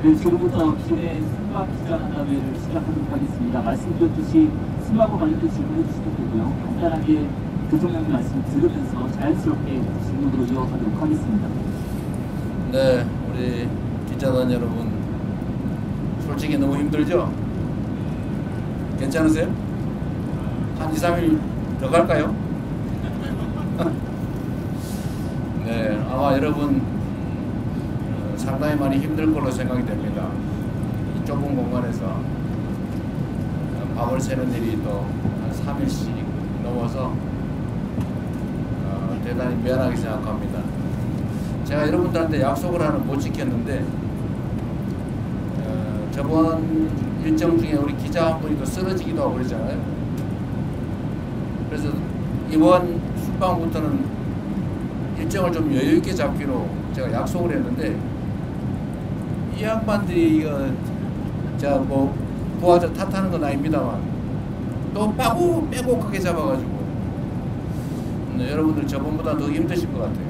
네, 지금부터 기존의 순방 기자간담회를 시작하도록 하겠습니다. 말씀드렸듯이 순방과 관련된 질문해 주셔도 되고요. 간단하게 대통령님 말씀 들으면서 자연스럽게 질문으로 이어가도록 하겠습니다. 네, 우리 기자단 여러분, 솔직히 너무 힘들죠? 괜찮으세요? 한 2, 3일 더 갈까요? 네, 아마 여러분 상당히 많이 힘들 걸로 생각이 됩니다. 이 좁은 공간에서 밤을 새는 일이 또 한 3일씩 넘어서 대단히 미안하게 생각합니다. 제가 여러분들한테 약속을 하나 못 지켰는데 저번 일정 중에 우리 기자 한 분이 또 쓰러지기도 하고 그러잖아요. 그래서 이번 순방부터는 일정을 좀 여유있게 잡기로 제가 약속을 했는데 이 양반들이 이거 제가 뭐 부하자 탓하는 건 아닙니다만 또 빼곡하게 잡아가지고 여러분들 저번보다 더 힘드실 것 같아요.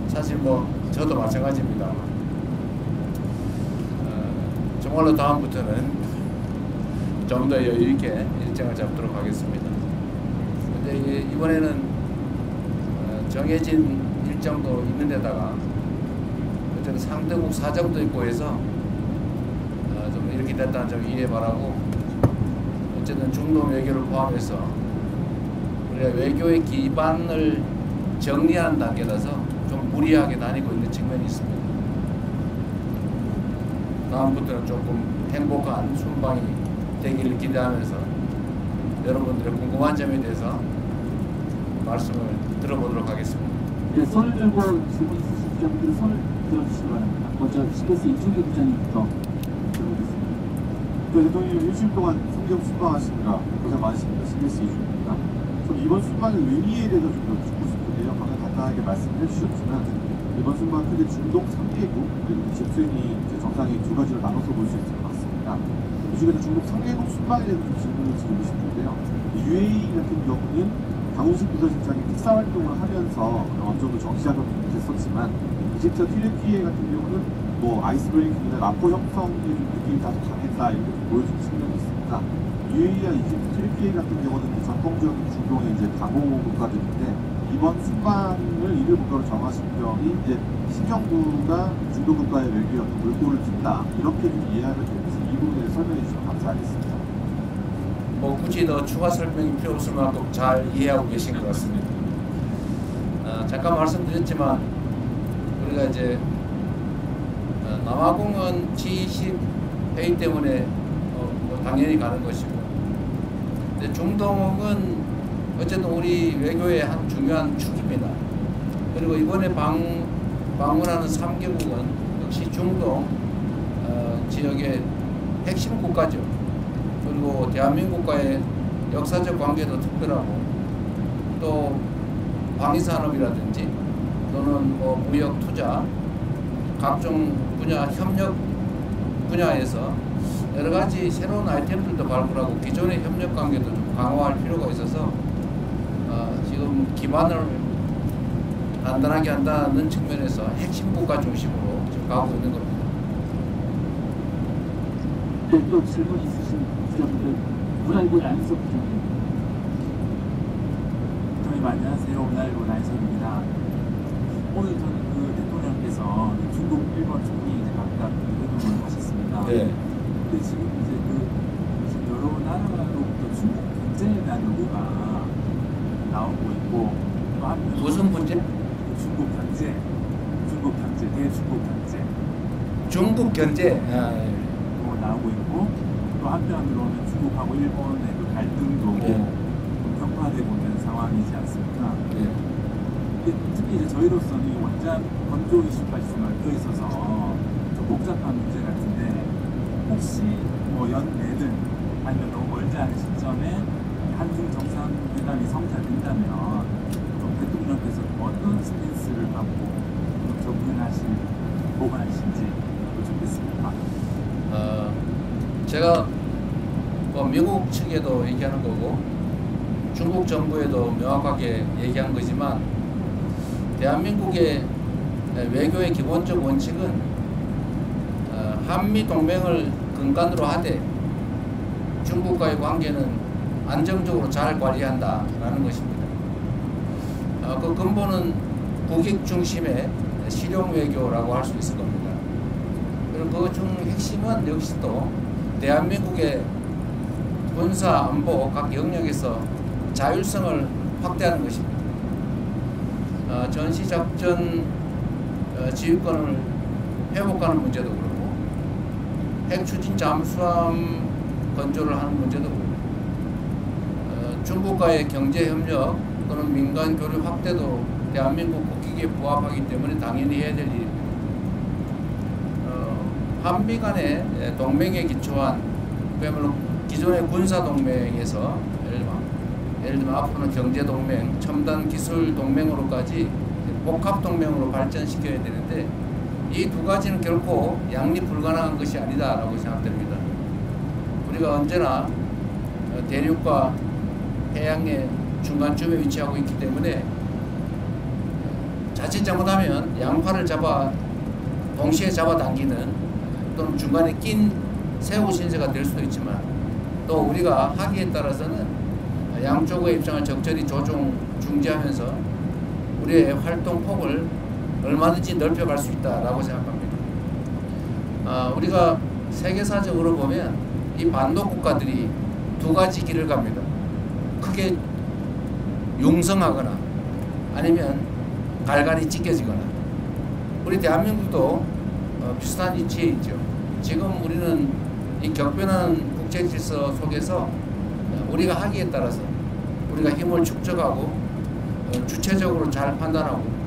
사실 뭐 저도 마찬가지입니다만 정말로 다음부터는 좀 더 여유있게 일정을 잡도록 하겠습니다. 근데 이번에는 정해진 일정도 있는 데다가 어쨌든 상대국 사정도 있고 해서 좀 이렇게 됐다는 점 이해 바라고, 어쨌든 중동 외교를 포함해서 우리가 외교의 기반을 정리하는 단계라서 좀 무리하게 다니고 있는 측면이 있습니다. 다음부터는 조금 행복한 순방이 되기를 기대하면서 여러분들의 궁금한 점에 대해서 말씀을 들어보도록 하겠습니다. 네, 손을 들고 질문 있으신 분들은 손을 들어주시기 바랍니다. 먼저 CBS 이준규 부장님부터 들어보겠습니다. 네, 대통령님 일주일 동안 성경 순방하시느라 고생 많으십니다. CBS 이준규입니다. 저는 이번 순방의 의미에 대해서 좀 더 듣고 싶은데요. 방금 간단하게 말씀해 주셨지만 이번 순방 크게 중동 3개국 그리고 집수인이 정상이 두 가지로 나눠서 볼 수 있을 것 같습니다. 이 중에서 중동 3개국 순방에 대해서 좀 질문을 드리고 싶은데요. UAE 같은 경우는 강훈식 부서실장이 특사 활동을 하면서 어느 정도 정치작업이 됐었지만 이집트와 튀르키예 같은 경우는 뭐 아이스브레이킹이나 라포 형성의 좀 느낌이 다소 강했다 이렇게 보여준 측면이 있습니다. UAE와 이집트, 튀르키예 같은 경우는 전통적인 중동의 이제 강호 국가들인데 이번 순방을 이를 국가로 정하신 점이 이제 신정부가 중동 국가의 외교에 어떤 물꼬를 튼다 이렇게 좀 이해하면 되는지 이 부분에 설명해 주시면 감사하겠습니다. 뭐 굳이 더 추가 설명이 필요 없을 만큼 잘 이해하고 계신 것 같습니다. 잠깐 말씀드렸지만 우리가 이제 남아공은 G20 회의 때문에 뭐 당연히 가는 것이고, 근데 중동은 어쨌든 우리 외교의 한 중요한 축입니다. 그리고 이번에 방문하는 3개국은 역시 중동 지역의 핵심 국가죠. 그리고 대한민국과의 역사적 관계도 특별하고, 또 방위산업이라든지 또는 뭐 무역 투자 각종 분야 협력 분야에서 여러 가지 새로운 아이템들도 발굴하고 기존의 협력 관계도 좀 강화할 필요가 있어서 지금 기반을 단단하게 한다는 측면에서 핵심 국가 중심으로 지금 가고 있는 겁니다. 네, 또 질문 있으신 기자분들 문화일보 나인석 기자님. 대통령님 안녕하세요. 문화일보 나인석입니다. 오늘 저는 그 대통령께서 중국, 일본 총리 이제 각각 회동을 하셨습니다. 네. 근데 지금 이제 지금 여러 나라로부터 중국 경제에 대한 요구가 나오고 있고, 또 한편 무슨 문제? 중국 경제, 대중국 경제. 중국 경제. 나오고 있고, 또 한편으로는 중국하고 일본의 그 갈등도 네. 좀 격화되고 있는 상황이지 않습니까? 네. 특히 이제 저희로서는 이 원전 건조 이슈까지 좀 얽혀 있어서 좀 복잡한 문제 같은데, 혹시 뭐 연내든 아니면 너무 멀지 않은 시점에 한중 정상회담이 성사된다면 좀 대통령께서 어떤 스탠스를 갖고 접근하실 보관하실지 좋겠습니다. 제가 뭐 미국 측에도 얘기하는 거고 중국 정부에도 명확하게 얘기한 거지만, 대한민국의 외교의 기본적 원칙은 한미 동맹을 근간으로 하되 중국과의 관계는 안정적으로 잘 관리한다라는 것입니다. 그 근본은 국익 중심의 실용 외교라고 할 수 있을 겁니다. 그리고 그 중 핵심은 역시 또 대한민국의 군사 안보 각 영역에서 자율성을 확대하는 것입니다. 전시작전 지휘권을 회복하는 문제도 그렇고 핵 추진 잠수함 건조를 하는 문제도 그렇고 중국과의 경제 협력 또는 민간 교류 확대도 대한민국 국익에 부합하기 때문에 당연히 해야 될 일입니다. 한미 간의 동맹에 기초한 그야말로 기존의 군사 동맹에서 예를 들면 앞으로는 경제 동맹, 첨단 기술 동맹으로까지 복합 동맹으로 발전시켜야 되는데 이 두 가지는 결코 양립 불가능한 것이 아니다라고 생각됩니다. 우리가 언제나 대륙과 해양의 중간쯤에 위치하고 있기 때문에 자칫 잘못하면 양팔을 동시에 잡아당기는 또는 중간에 낀 새우 신세가 될 수도 있지만 또 우리가 하기에 따라서는 양쪽의 입장을 적절히 중지하면서 우리의 활동 폭을 얼마든지 넓혀갈 수 있다라고 생각합니다. 우리가 세계사적으로 보면 이 반도 국가들이 두 가지 길을 갑니다. 크게 융성하거나 아니면 갈갈이 찢겨지거나 우리 대한민국도 비슷한 위치에 있죠. 지금 우리는 이 격변한 국제 질서 속에서 우리가 하기에 따라서 우리가 힘을 축적하고 주체적으로 잘 판단하고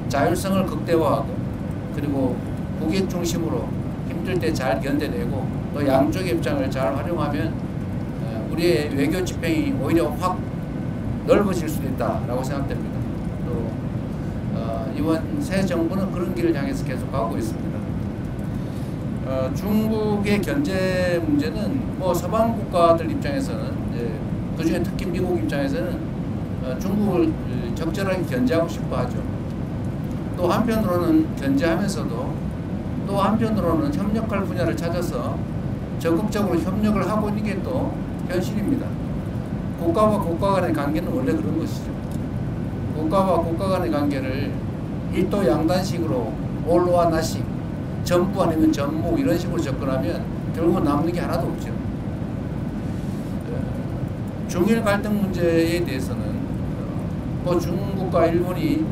자율성을 극대화하고 그리고 국익 중심으로 힘들 때 잘 견뎌내고 또 양쪽의 입장을 잘 활용하면 우리의 외교 집행이 오히려 확 넓어질 수도 있다라고 생각됩니다. 또 이번 새 정부는 그런 길을 향해서 계속 가고 있습니다. 중국의 견제 문제는 서방 국가들 입장에서는 그중에 특히 미국 입장에서는 중국을 적절하게 견제하고 싶어 하죠. 또 한편으로는 견제하면서도 또 한편으로는 협력할 분야를 찾아서 적극적으로 협력을 하고 있는 게 또 현실입니다. 국가와 국가 간의 관계는 원래 그런 것이죠. 국가와 국가 간의 관계를 일도 양단식으로 올로와 나식, 전부 아니면 전무 이런 식으로 접근하면 결국은 남는 게 하나도 없죠. 중일 갈등 문제에 대해서는 중국과 일본이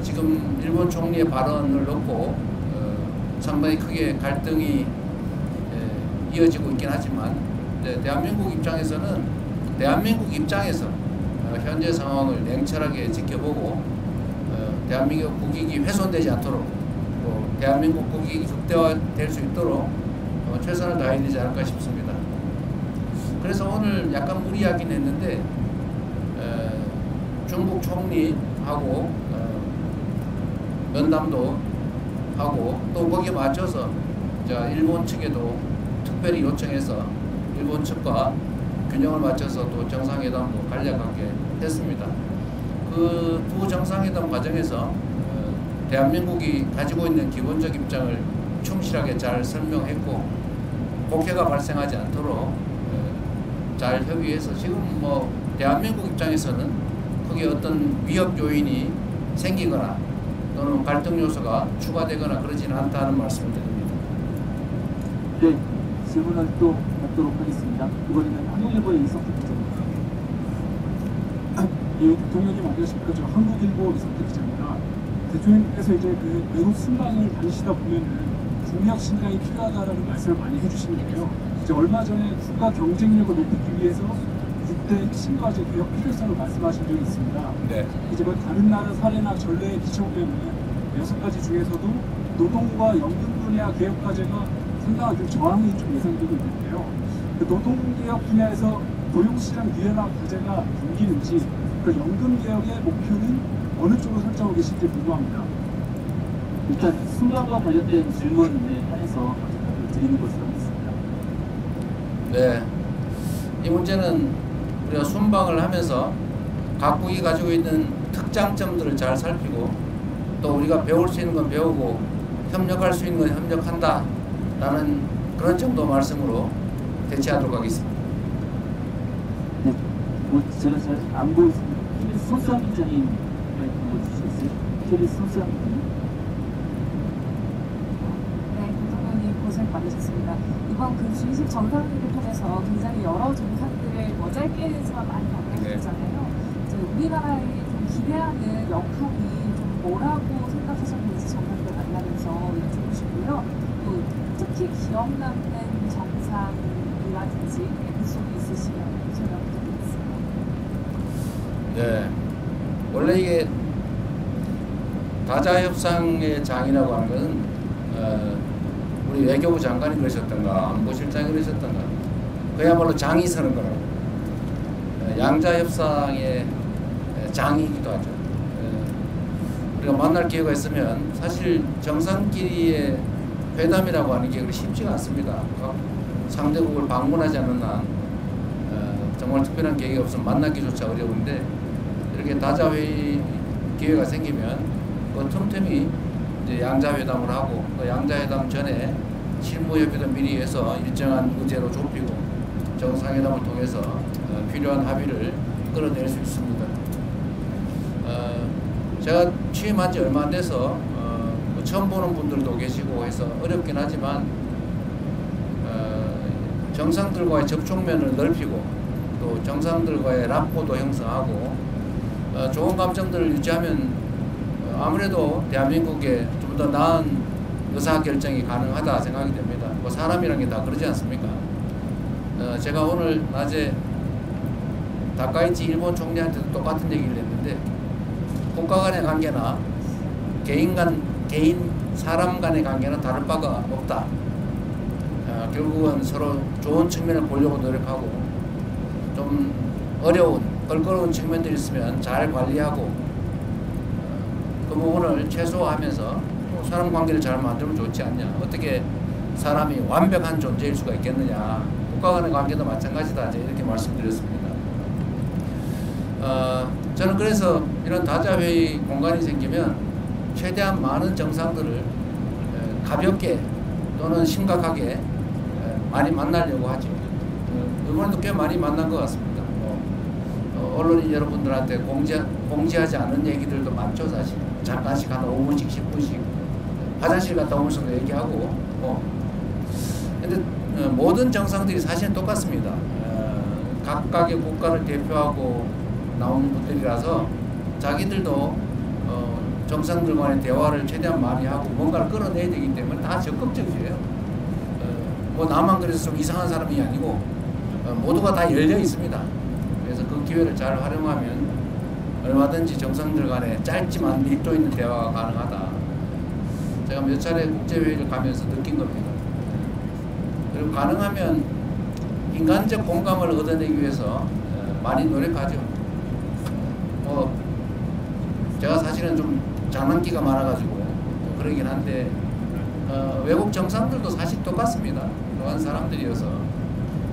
지금 일본 총리의 발언을 놓고 상당히 크게 갈등이 이어지고 있긴 하지만 대한민국 입장에서 현재 상황을 냉철하게 지켜보고 대한민국 국익이 훼손되지 않도록 또 대한민국 국익이 극대화될 수 있도록 최선을 다해야 되지 않을까 싶습니다. 그래서 오늘 약간 무리하긴 했는데 중국 총리하고 면담도 하고 또 거기에 맞춰서 일본 측에도 특별히 요청해서 일본 측과 균형을 맞춰서 또 정상회담도 간략하게 했습니다. 그 두 정상회담 과정에서 대한민국이 가지고 있는 기본적 입장을 충실하게 잘 설명했고 국회가 발생하지 않도록 잘 협의해서 지금 대한민국 입장에서는 크게 어떤 위협 요인이 생기거나 또는 갈등 요소가 추가되거나 그러지는 않다는 말씀을 드립니다. 네, 질문을 또 받도록 하겠습니다. 이번에는 한국일보의 이석훈 기자입니다. 예, 대통령님 안녕하십니까? 저 한국일보 이석훈 기자입니다. 대통령께서 이제 그 외국 순방을 다니시다 보면은 국력 신강이 필요하다라는 말씀을 많이 해주시는데요. 이제 얼마 전에 국가 경쟁력을 높이기 위해서 6대 핵심 과제 개혁 필요성을 말씀하신 적이 있습니다. 네. 이제 다른 나라 사례나 전례에 비춰보면 6가지 중에서도 노동과 연금 분야 개혁 과제가 상당한 좀 저항이 좀 예상되고 있는데요. 그 노동개혁 분야에서 고용시장 유연화 과제가 담기는지 그 연금 개혁의 목표는 어느 쪽으로 설정하고 계신지 궁금합니다. 일단 순방과 관련된 질문에 한해서 드리는 것으로 하겠습니다. 네. 이 문제는 우리가 순방을 하면서 각국이 가지고 있는 특장점들을 잘 살피고 또 우리가 배울 수 있는 건 배우고 협력할 수 있는 건 협력한다 라는 그런 정도 말씀으로 대체하도록 하겠습니다. 네, 뭐 제가 잘 안 보였습니다. KBS 손수환 기자님 말씀 주시겠어요? KBS 손수환 기자님. 네, 대통령님 고생 많으셨습니다. 이번 그 G20 정상회의를 통해서 굉장히 여러 정상들의 뭐 짧게지만 많이 만나셨잖아요. 이제 우리나라에 좀 기대하는 역할이 좀 뭐라고 생각하셨는지 정상들 만나면서 여쭤보고 싶고요. 또 특히 기억 남는 정상이라든지 에피소드 있으시면 설명 부탁드리겠습니다. 네, 원래 이게 다자협상의 장이라고 하는 것은 우리 외교부 장관이 그러셨던가 안보실장이 그러셨던가 그야말로 장이 서는 거라고. 양자협상의 장이기도 하죠. 우리가 만날 기회가 있으면 사실 정상끼리의 회담이라고 하는 게 그렇게 쉽지가 않습니다. 상대국을 방문하지 않는 한 정말 특별한 계기가 없으면 만나기조차 어려운데 이렇게 다자회의 기회가 생기면 그 틈틈이 이제 양자회담을 하고 그 양자회담 전에 실무협의도 미리 해서 일정한 의제로 좁히고 정상회담을 통해서 필요한 합의를 끌어낼 수 있습니다. 제가 취임한 지 얼마 안 돼서 처음 보는 분들도 계시고 해서 어렵긴 하지만 정상들과의 접촉면을 넓히고 또 정상들과의 라포도 형성하고 좋은 감정들을 유지하면 아무래도 대한민국에 좀 더 나은 의사결정이 가능하다 생각이 됩니다. 뭐 사람이란 게 다 그러지 않습니까? 제가 오늘 낮에 다카이치 일본 총리한테도 똑같은 얘기를 했는데 국가 간의 관계나 사람 간의 관계는 다를 바가 없다. 결국은 서로 좋은 측면을 보려고 노력하고 좀 어려운 껄끄러운 측면들이 있으면 잘 관리하고 그 부분을 최소화하면서 사람 관계를 잘 만들면 좋지 않냐. 어떻게 사람이 완벽한 존재일 수가 있겠느냐. 국가 간의 관계도 마찬가지다. 이렇게 말씀드렸습니다. 저는 그래서 이런 다자회의 공간이 생기면 최대한 많은 정상들을 가볍게 또는 심각하게 많이 만나려고 하죠. 이번에도 꽤 많이 만난 것 같습니다. 언론인 여러분들한테 공지하지 않은 얘기들도 많죠, 사실. 잠깐씩 한 5분씩, 10분씩 화장실 갔다 오면서도 얘기하고. 근데 모든 정상들이 사실은 똑같습니다. 각각의 국가를 대표하고 나오는 분들이라서 자기들도 정상들 간의 대화를 최대한 많이 하고 뭔가를 끌어내야 되기 때문에 다 적극적이에요. 뭐 나만 그래서 좀 이상한 사람이 아니고 모두가 다 열려 있습니다. 그래서 그 기회를 잘 활용하면 얼마든지 정상들 간에 짧지만 밀도 있는 대화가 가능하다. 제가 몇 차례 국제회의를 가면서 느낀 겁니다. 그리고 가능하면 인간적 공감을 얻어내기 위해서 많이 노력하죠. 제가 사실은 좀 장난기가 많아가지고 그러긴 한데 외국 정상들도 사실 똑같습니다. 그런 사람들이어서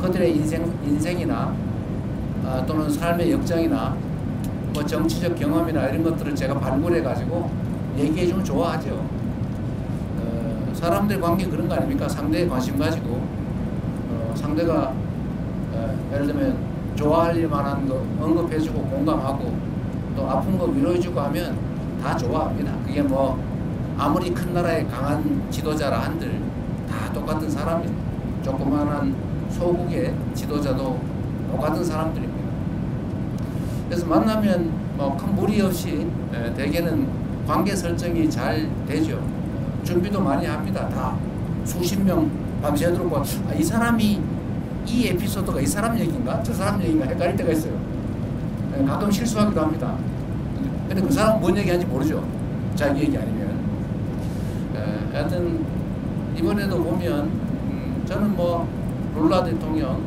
그들의 인생이나 또는 삶의 역정이나 뭐 정치적 경험이나 이런 것들을 제가 발굴해가지고 얘기해주면 좋아하죠. 사람들 관계 그런 거 아닙니까? 상대에 관심 가지고 상대가 예를 들면 좋아할 일 만한 거 언급해주고 공감하고 또 아픈 거 위로해주고 하면 다 좋아합니다. 그게 뭐 아무리 큰 나라의 강한 지도자라 한들 다 똑같은 사람입니다. 조그마한 소국의 지도자도 똑같은 사람들입니다. 그래서 만나면 뭐 큰 무리 없이 대개는 관계 설정이 잘 되죠. 준비도 많이 합니다. 다 수십 명 밤새도록 이 사람이 이 에피소드가 이 사람 얘기인가 저 사람 얘기인가 헷갈릴 때가 있어요. 가끔 실수하기도 합니다. 근데 그 사람은 뭔 얘기하는지 모르죠. 자기 얘기 아니면. 하여튼 이번에도 보면 저는 뭐 룰라 대통령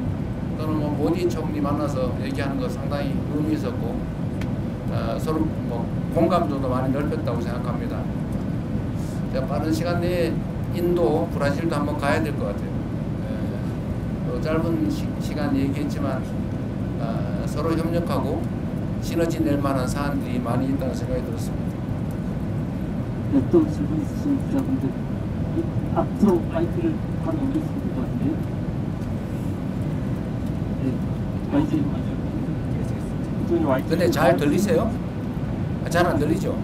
또는 뭐 모디 총리 만나서 얘기하는 거 상당히 의미 있었고 서로 뭐 공감도도 많이 넓혔다고 생각합니다. 제가 빠른 시간 내에 인도, 브라질도 한번 가야 될 것 같아요. 짧은 시간 얘기했지만 서로 협력하고 시너지 낼 만한 사안들이 많이 있다는 생각이 들었습니다. 네, 또 질문 있으신 기자분들 앞으로 마이크를 바로 넘길 수 있을 것 같은데요. 네, 근데 잘 들리세요? 잘 안 들리죠?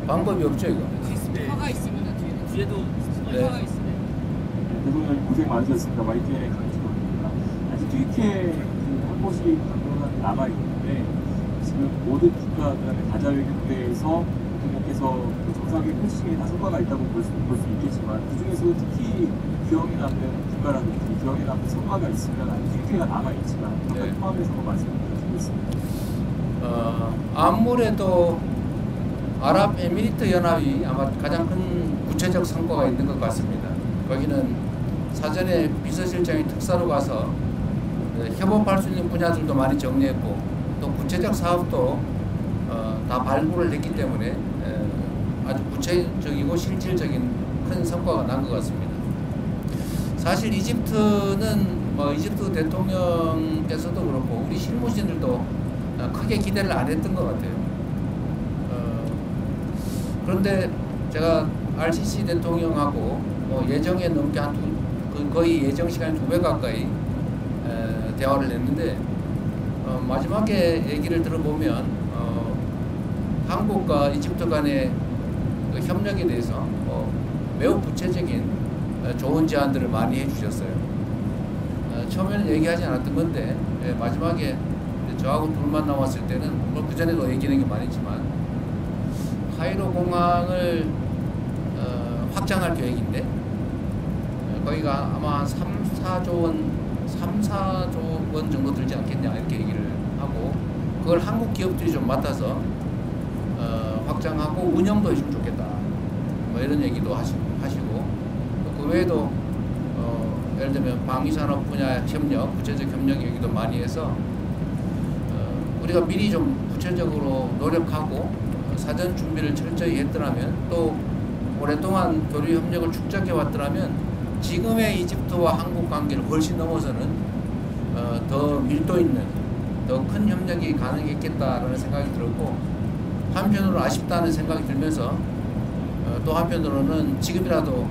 방법이 없죠 이거. 스피커가 있습니다. 뒤에도 스피커가 있습니다. 대통령님 고생 많으셨습니다. YTN의 강직원입니다. 아직 뒤에 한 곳이 강론한테 남아있는데 지금 모든 국가들의 다자회의 무대에서 대통령께서 정상회의 코칭에 다 성과가 있다고 볼 수 있겠지만 그 중에서도 특히 기억에 남는 국가라든지 기억에 남는 성과가 있으면 아직 뒤에가 남아있지만 그걸 포함해서 말씀을 드리겠습니다. 아무래도 아랍에미리트 연합이 아마 가장 큰 구체적 성과가 있는 것 같습니다. 거기는 사전에 비서실장이 특사로 가서 협업할 수 있는 분야들도 많이 정리했고 또 구체적 사업도 다 발굴을 했기 때문에 아주 구체적이고 실질적인 큰 성과가 난 것 같습니다. 사실 이집트는 이집트 대통령께서도 그렇고 우리 실무진들도 크게 기대를 안 했던 것 같아요. 그런데 제가 RCC 대통령하고 예정에 넘게 거의 예정 시간 2배 가까이 대화를 했는데 마지막에 얘기를 들어보면 한국과 이집트 간의 그 협력에 대해서 매우 구체적인 좋은 제안들을 많이 해주셨어요. 처음에는 얘기하지 않았던 건데 마지막에 저하고 둘만 남았을 때는 그 전에도 얘기하는 게 많았지만 카이로 공항을 확장할 계획인데 거기가 아마 3-4조 원 정도 들지 않겠냐 이렇게 얘기를 하고 그걸 한국 기업들이 좀 맡아서 확장하고 운영도 해주면 좋겠다 이런 얘기도 하시고 그 외에도 예를 들면 방위산업 분야 협력, 구체적 협력 얘기도 많이 해서 우리가 미리 좀 구체적으로 노력하고 사전 준비를 철저히 했더라면 또 오랫동안 교류 협력을 축적해 왔더라면 지금의 이집트와 한국 관계를 훨씬 넘어서는 더 밀도 있는 더 큰 협력이 가능했겠다라는 생각이 들었고 한편으로 아쉽다는 생각이 들면서 또 한편으로는 지금이라도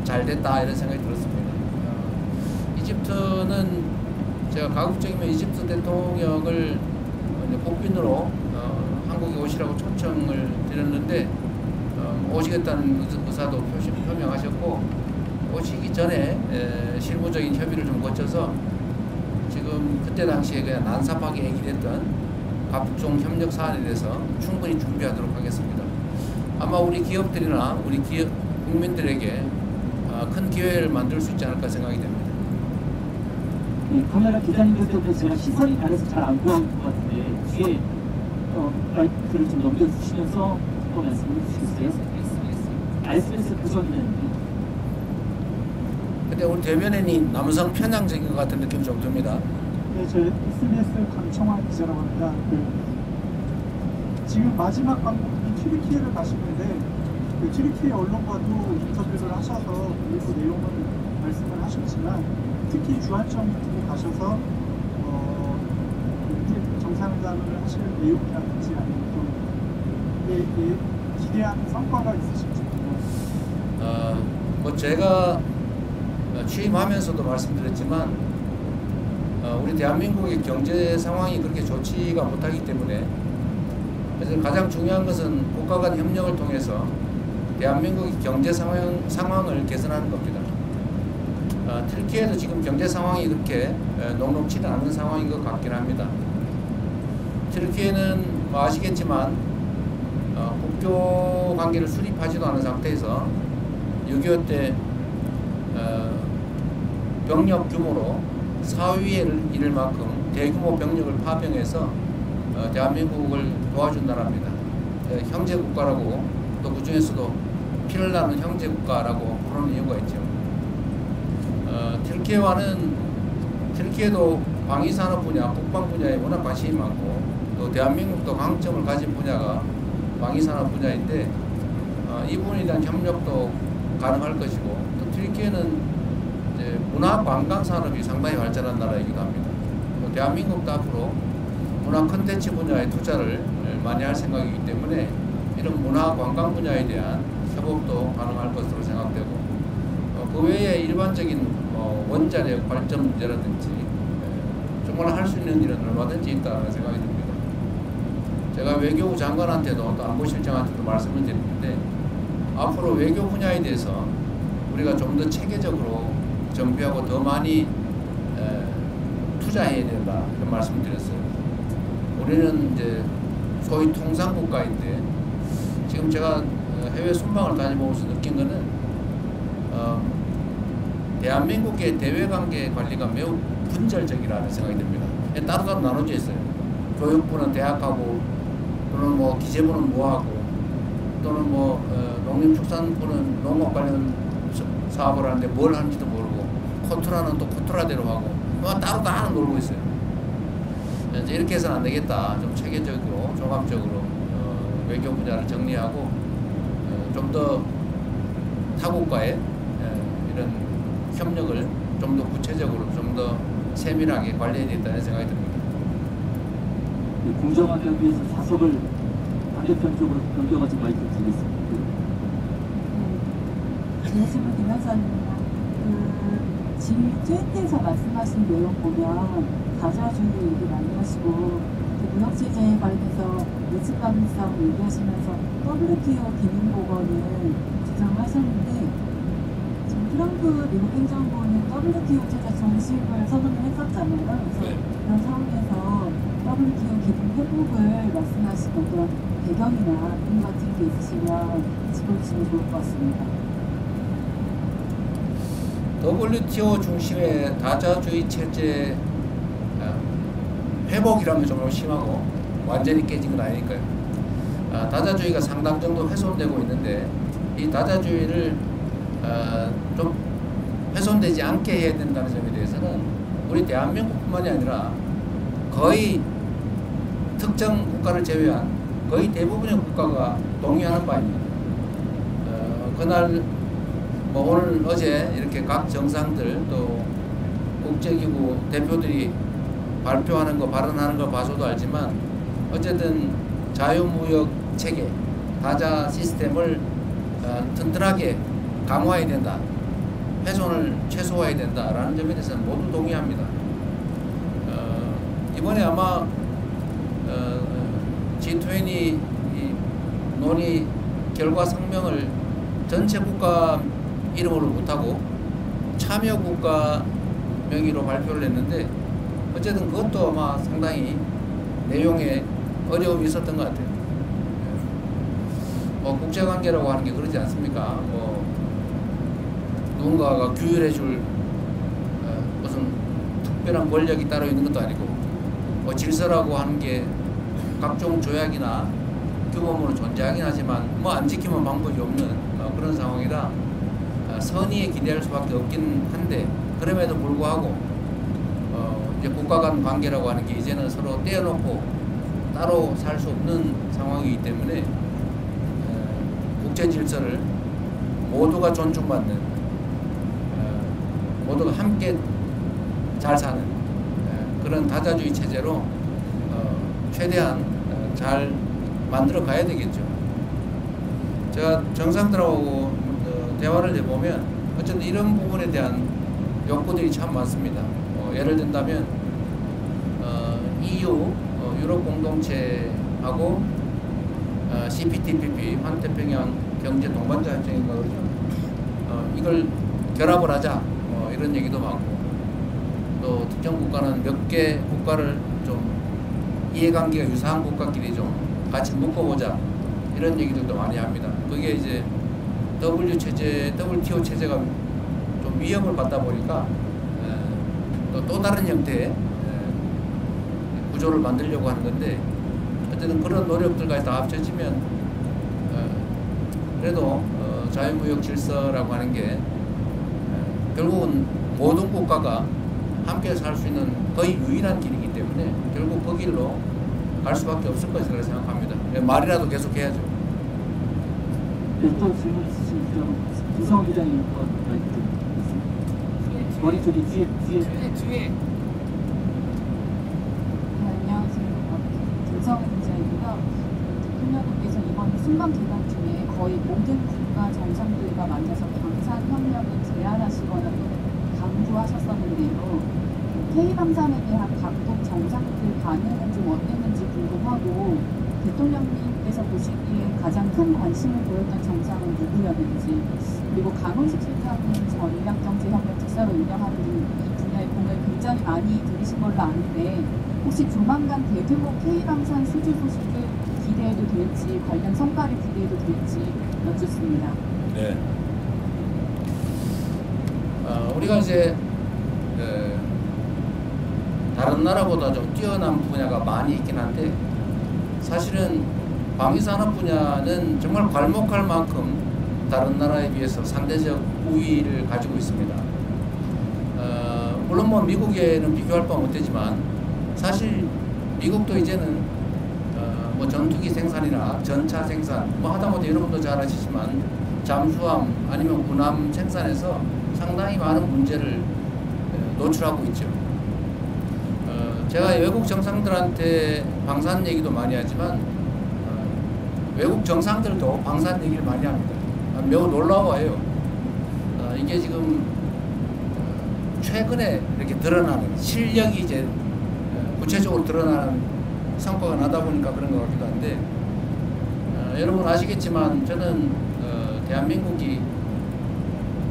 잘 됐다 이런 생각이 들었습니다. 이집트는 제가 가급적이면 이집트 대통령을 복빈으로 한국에 오시라고 초청을 드렸는데 오시겠다는 의사도 표명하셨고 오시기 전에 실무적인 협의를 좀 거쳐서 지금 그때 당시에 그냥 난삽하게 얘기했던 각종 협력 사안에 대해서 충분히 준비하도록 하겠습니다. 아마 우리 기업들이나 우리 국민들에게 큰 기회를 만들 수 있지 않을까 생각이 됩니다. 네, 카메라 기자님들 때문에 제가 시선이 가려서 잘 안 보이는 것 같은데 뒤에 마이크를 좀 넘겨주시면서 또 말씀을 해주시겠어요? SBS 부서기자님. 근데 우리 대변인이 남성 편향적인 것 같은 느낌이 좀 듭니다. 네, 저 SBS 강청환 기자라고 합니다. 지금 마지막 방문이 튀르키예를 가시는데 튀르키예 언론과도 인터뷰를 하셔서 일부 내용을 말씀을 하셨지만 특히 주한점 두고 가셔서 정상회담을 하실 내용이라든지 아니면 또 기대하는 성과가 있으실지 제가 취임하면서도 말씀드렸지만 우리 대한민국의 경제 상황이 그렇게 좋지가 못하기 때문에 그래서 가장 중요한 것은 국가 간 협력을 통해서 대한민국의 경제 상황을 개선하는 겁니다. 튀르키예도 지금 경제 상황이 그렇게 녹록지는 않은 상황인 것 같긴 합니다. 튀르키예는 아시겠지만 국교 관계를 수립하지도 않은 상태에서 6.25 때 병력 규모로 사위를 이를 만큼 대규모 병력을 파병해서 대한민국을 도와준 나라입니다. 형제 국가라고 또 그 중에서도 피를 나는 형제 국가라고 부르는 이유가 있죠. 튀르키예도 방위산업 분야, 국방 분야에 워낙 관심이 많고 또 대한민국도 강점을 가진 분야가 방위산업 분야인데 이 부분에 대한 협력도 가능할 것이고 또 튀르키예는 이제 문화 관광 산업이 상당히 발전한 나라이기도 합니다. 또 대한민국도 앞으로 문화 콘텐츠 분야에 투자를 많이 할 생각이기 때문에 이런 문화 관광 분야에 대한 협업도 가능할 것으로 생각되고 그 외에 일반적인 원자력 발전 문제라든지 정말 할 수 있는 일은 얼마든지 있다는 생각이 듭니다. 제가 외교부 장관한테도 또 안보실장한테도 말씀을 드렸는데 앞으로 외교 분야에 대해서 우리가 좀 더 체계적으로 정비하고 더 많이 투자해야 된다 이런 말씀을 드렸어요. 우리는 이제 소위 통상국가인데 지금 제가 해외 순방을 다녀보면서 느낀 거는 대한민국의 대외관계 관리가 매우 분절적이라는 생각이 듭니다. 따로따로 나눠져 있어요. 교육부는 대학하고 또는 뭐 기재부는 뭐하고 또는 뭐 농림축산부는 농업 관련 사업을 하는데 뭘 하는지도 모르고 코트라는 또 코트라대로 하고 뭐 따로 다 놀고 있어요. 이제 이렇게 해서는 안 되겠다. 좀 체계적으로 종합적으로 외교 분야를 정리하고 좀 더 타국과의 이런 협력을 좀 더 구체적으로 좀 더 세밀하게 관리해야 된다는 생각이 듭니다. 공정하게 하기 위해서 사석을 반대편 쪽으로 변경하지 마이크 드리겠습니다. 안녕하세요. 김현선입니다. G20에서 말씀하신 내용 보면 다자주의 얘기 많이 하시고 무역제재 관련해서 예측 가능성 얘기하시면서 WTO 기능보건을 주장하셨는데 지금 트럼프 미국 행정부는 WTO 제재 정식을 선언을 했었잖아요. 그래서 그런 상황에서 WTO 기능 회복을 말씀하신 어떤 배경이나 이유 같은 게 있으시면 짚어주시면 좋을 것 같습니다. WTO 중심의 다자주의 체제 회복이라는 게 좀 심하고 완전히 깨진 건 아니니까요. 다자주의가 상당 정도 훼손되고 있는데 이 다자주의를 좀 훼손되지 않게 해야 된다는 점에 대해서는 우리 대한민국뿐만이 아니라 거의 특정 국가를 제외한 거의 대부분의 국가가 동의하는 바입니다. 그날 뭐 오늘 어제 이렇게 각 정상들 또 국제기구 대표들이 발표하는 거 발언하는 걸 봐서도 알지만 어쨌든 자유무역 체계 다자 시스템을 튼튼하게 강화해야 된다. 훼손을 최소화해야 된다라는 점에 대해서는 모두 동의합니다. 이번에 아마 G20 논의 결과 성명을 전체 국가 이름으로 못하고 참여 국가 명의로 발표를 했는데 어쨌든 그것도 아마 상당히 내용에 어려움이 있었던 것 같아요. 뭐 국제관계라고 하는 게 그러지 않습니까? 뭐 누군가가 규율해줄 무슨 특별한 권력이 따로 있는 것도 아니고 뭐 질서라고 하는 게 각종 조약이나 규범으로 존재하긴 하지만 뭐 안 지키면 방법이 없는 그런 상황이라 선의에 기대할 수밖에 없긴 한데 그럼에도 불구하고 이제 국가 간 관계라고 하는 게 이제는 서로 떼어놓고 따로 살 수 없는 상황이기 때문에 국제 질서를 모두가 존중받는 모두가 함께 잘 사는 그런 다자주의 체제로 최대한 잘 만들어 가야 되겠죠. 제가 정상들하고 대화를 해보면 어쨌든 이런 부분에 대한 욕구들이 참 많습니다. 예를 든다면 EU 유럽 공동체하고 CPTPP 환태평양 경제 동반자 협정인가 그러죠. 이걸 결합을 하자 이런 얘기도 많고 또 특정 국가는 몇 개 국가를 좀 이해관계가 유사한 국가끼리 좀 같이 묶어보자 이런 얘기들도 많이 합니다. 그게 이제 WTO 체제가 좀 위협을 받다 보니까 또 다른 형태의 구조를 만들려고 하는 건데 어쨌든 그런 노력들까지 다 합쳐지면 그래도 자유무역 질서라고 하는 게 결국은 모든 국가가 함께 살 수 있는 거의 유일한 길이기 때문에 결국 그 길로 갈 수밖에 없을 것이라고 생각합니다. 말이라도 계속 해야죠. 또 질문 있으시면 김성원 기자님 머리 쪽이 뒤에. 안녕하세요. 김성원 기자이고요. 대통령께서 이번 순방 기간 중에 거의 모든 국가 정상들과 만나서 경산 협력을 제안하시거나 또는 강조하셨었는데요. K방산에 대한 각국 정상들 반응은 좀 어땠는지 궁금하고 대통령님께서 보시기에 가장 큰 관심을 보였던 정상은 누구였는지, 그리고 강훈식 실장님 전략경제협력 특사로 운영하는 이 분야의 공을 굉장히 많이 들이신 걸로 아는데 혹시 조만간 대규모 K방산 수주 소식을 기대해도 될지, 관련 성과를 기대해도 될지 여쭙습니다. 네. 우리가 이제 다른 나라보다 좀 뛰어난 분야가 많이 있긴 한데 사실은 방위산업 분야는 정말 괄목할 만큼 다른 나라에 비해서 상대적 우위를 가지고 있습니다. 물론 뭐 미국에는 비교할 바 못되지만 사실 미국도 이제는 뭐 전투기 생산이나 전차 생산 뭐 하다못해 여러분도 잘 아시지만 잠수함 아니면 군함 생산에서 상당히 많은 문제를 노출하고 있죠. 제가 외국 정상들한테 방산 얘기도 많이 하지만 외국 정상들도 방산 얘기를 많이 합니다. 매우 놀라워요. 이게 지금 최근에 이렇게 드러나는 실력이 이제 구체적으로 드러나는 성과가 나다 보니까 그런 것 같기도 한데 여러분 아시겠지만 저는 대한민국이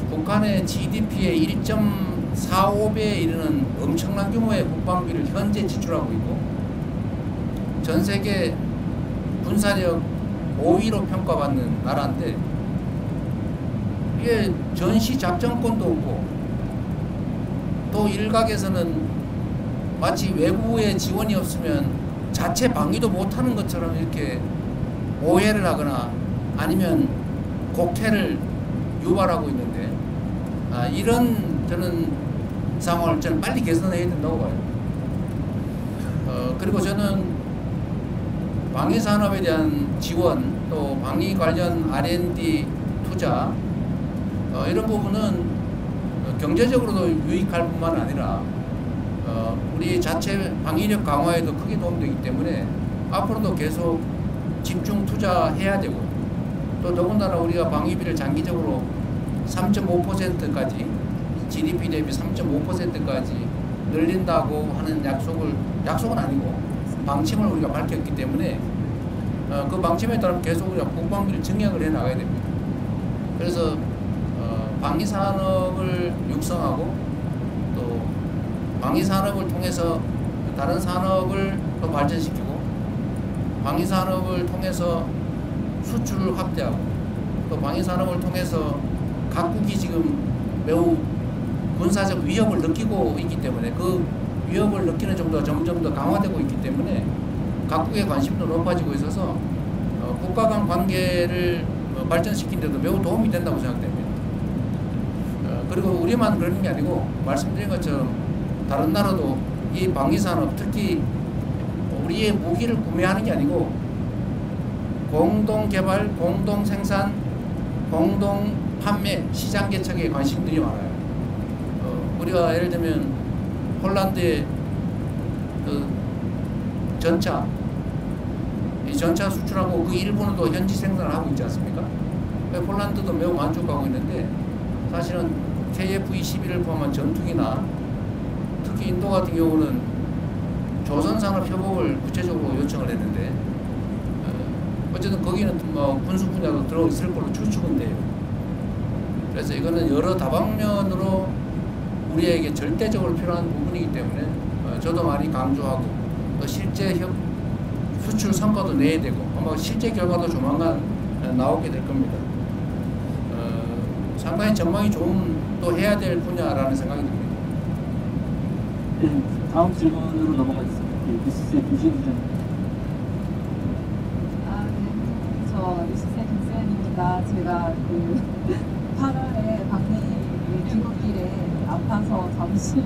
북한의 GDP의 1.45배에 이르는 엄청난 규모의 국방비를 현재 지출하고 있고 전 세계 군사력 5위로 평가받는 나라인데 이게 전시 작전권도 없고 또 일각에서는 마치 외부의 지원이 없으면 자체 방위도 못하는 것처럼 이렇게 오해를 하거나 아니면 곡해를 유발하고 있는데 이런 저는 상황을 저는 빨리 개선해야 된다고 봐요. 그리고 저는 방위 산업에 대한 지원 또 방위 관련 R&D 투자 이런 부분은 경제적으로도 유익할 뿐만 아니라 우리 자체 방위력 강화에도 크게 도움되기 때문에 앞으로도 계속 집중 투자해야 되고 또 더군다나 우리가 방위비를 장기적으로 3.5%까지 GDP 대비 3.5%까지 늘린다고 하는 약속은 아니고 방침을 우리가 밝혔기 때문에 그 방침에 따라 계속 우리가 국방비를 증액을 해 나가야 됩니다. 그래서 방위 산업을 육성하고 또 방위 산업을 통해서 다른 산업을 더 발전시키고 방위 산업을 통해서 수출을 확대하고 또 방위 산업을 통해서 각국이 지금 매우 군사적 위협을 느끼고 있기 때문에 그 위협을 느끼는 정도가 점점 더 강화되고 있기 때문에 각국의 관심도 높아지고 있어서 국가 간 관계를 발전시키는 데도 매우 도움이 된다고 생각됩니다. 그리고 우리만 그러는 게 아니고 말씀드린 것처럼 다른 나라도 이 방위산업 특히 우리의 무기를 구매하는 게 아니고 공동 개발, 공동 생산, 공동 판매, 시장 개척에 관심들이 많아요. 우리가 예를 들면 폴란드의 그 전차, 이 전차 수출하고 그 일부는 또 현지 생산을 하고 있지 않습니까? 폴란드도 매우 만족하고 있는데 사실은 KF-21을 포함한 전투기나 특히 인도 같은 경우는 조선산업협업을 구체적으로 요청을 했는데 어쨌든 거기는 뭐 군수 분야도 들어있을 걸로 추측은 돼요. 그래서 이거는 여러 다방면으로 우리에게 절대적으로 필요한 부분이기 때문에 저도 많이 강조하고 또 실제 수출 성과도 내야 되고 아마 실제 결과도 조만간 나오게 될 겁니다. 상당히 전망이 좋은 또 해야 될 분야라는 생각이 듭니다. 네, 다음 질문으로 넘어가겠습니다. 뉴스의 김시현 기자님. 네. 저 뉴스의 김시현입니다. 제가 그 8월에 방미 귀국길에 아파서 잠시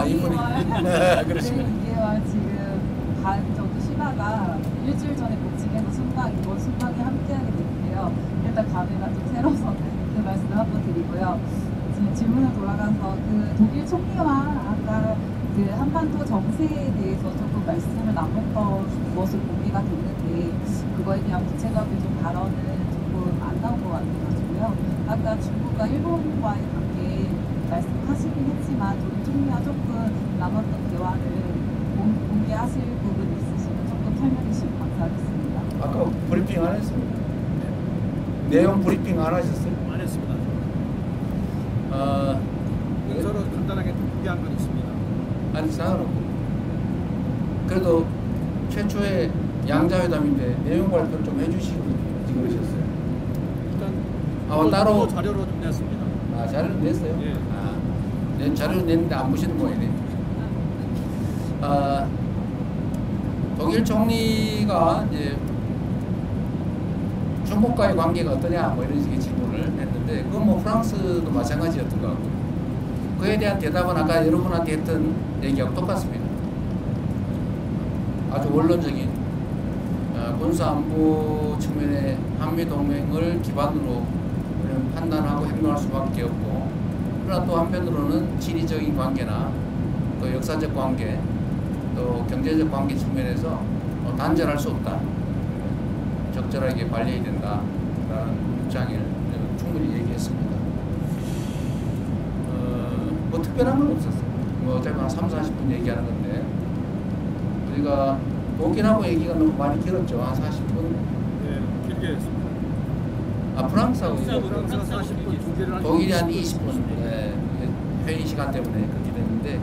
이분이 그렇습니다. 2개월 지금 반 정도 쉬다가 일주일 전에 복직해서 이번 순방에 함께하게 됐는데요. 일단 감회가 좀 새로워서 그 말씀을 한번 드리고요. 지금 질문을 돌아가서 그 독일 총리와 아까 그 한반도 정세에 대해서 조금 말씀을 나눴던 것을 보기가 됐는데 그거에 대한 구체적인 좀 발언은 조금 안 나온 것 같아가지고요. 아까 중국과 일본과의 관계 말씀하시긴 했지만 우리 총리와 조금 남았던 대화를 공개하실 부분이 있으시면 조금 설명해 주시면 감사하겠습니다. 아까 브리핑 안 했습니다. 내용 브리핑 안 하셨어요? 안 했습니다. 문서로 간단하게 공개한 건 있습니다. 아니 상관없고 그래도 최초의 양자회담인데 내용 발표를 좀 해주시고 그러셨어요. 일단 따로 자료로 좀 냈습니다. 자료를 냈어요? 예. 네, 자료를 냈는데 안 보시는 모양이네. 독일 총리가 이제 중국과의 관계가 어떠냐 뭐 이런 식의 질문을 했는데 그건 뭐 프랑스도 마찬가지였던 것 같고 그에 대한 대답은 아까 여러분한테 했던 얘기하고 똑같습니다. 아주 원론적인 군사안보 측면의 한미동맹을 기반으로 판단하고 행동할 수밖에 없고 그러나 또 한편으로는 지리적인 관계나 또 역사적 관계 또 경제적 관계 측면에서 단절할 수 없다. 적절하게 관리해야 된다라는 입장을 충분히 얘기했습니다. 뭐 특별한 건 없었어요. 뭐 어차피 한 3-40분 얘기하는 건데 우리가 독일하고 얘기가 너무 많이 길었죠. 한 40분. 네, 길게 했습니다. 프랑스하고 프랑스가 40분, 독일은 독일이 한 20분. 네, 회의 시간 때문에 그렇게 됐는데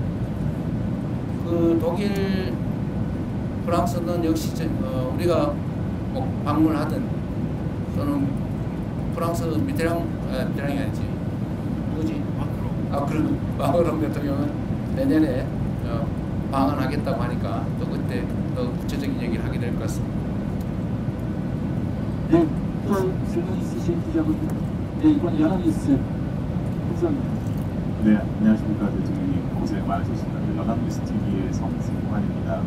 그 독일, 프랑스는 역시 우리가 꼭 방문하든 또는 프랑스 미테랑이 아니지 누구지? 마크롱 대통령은 내년에 방한하겠다고 하니까 또 그때 더 구체적인 얘기를 하게 될 것 같습니다. 네, 또 질문 있으신 기자분, 네 이번 연합뉴스 감사합니다. 네, 안녕하십니까 대통령님 고생 많으셨습니다. 연합뉴스 TV의 성승환입니다.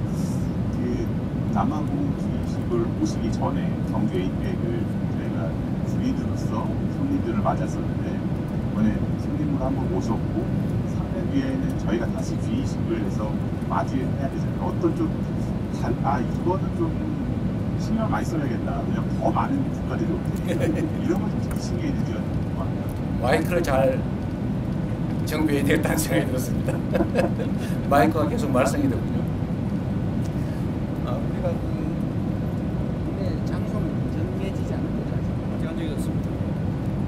남아공 주식을 오시기 전에 경주 에이펙을 저희가 주인으로서 손님들을 맞았었는데 이번에 손님을 한번 모셨고 3년 뒤에는 저희가 다시 주의식을 해서 마주해야 되잖아요. 어떤 좀 이거는 좀 신경 많이 써야겠다. 그냥 더 많은 국가들이 오니까 이런 걸좀 신경이 느껴야 되는 것 같아요. 마이크를 잘 정비해야 되겠다는 생각이 들었습니다. 마이크가 계속 말썽이 되군요. 우리가 장소는 정해지지 않은 거죠. 아직 안 정해졌습니다.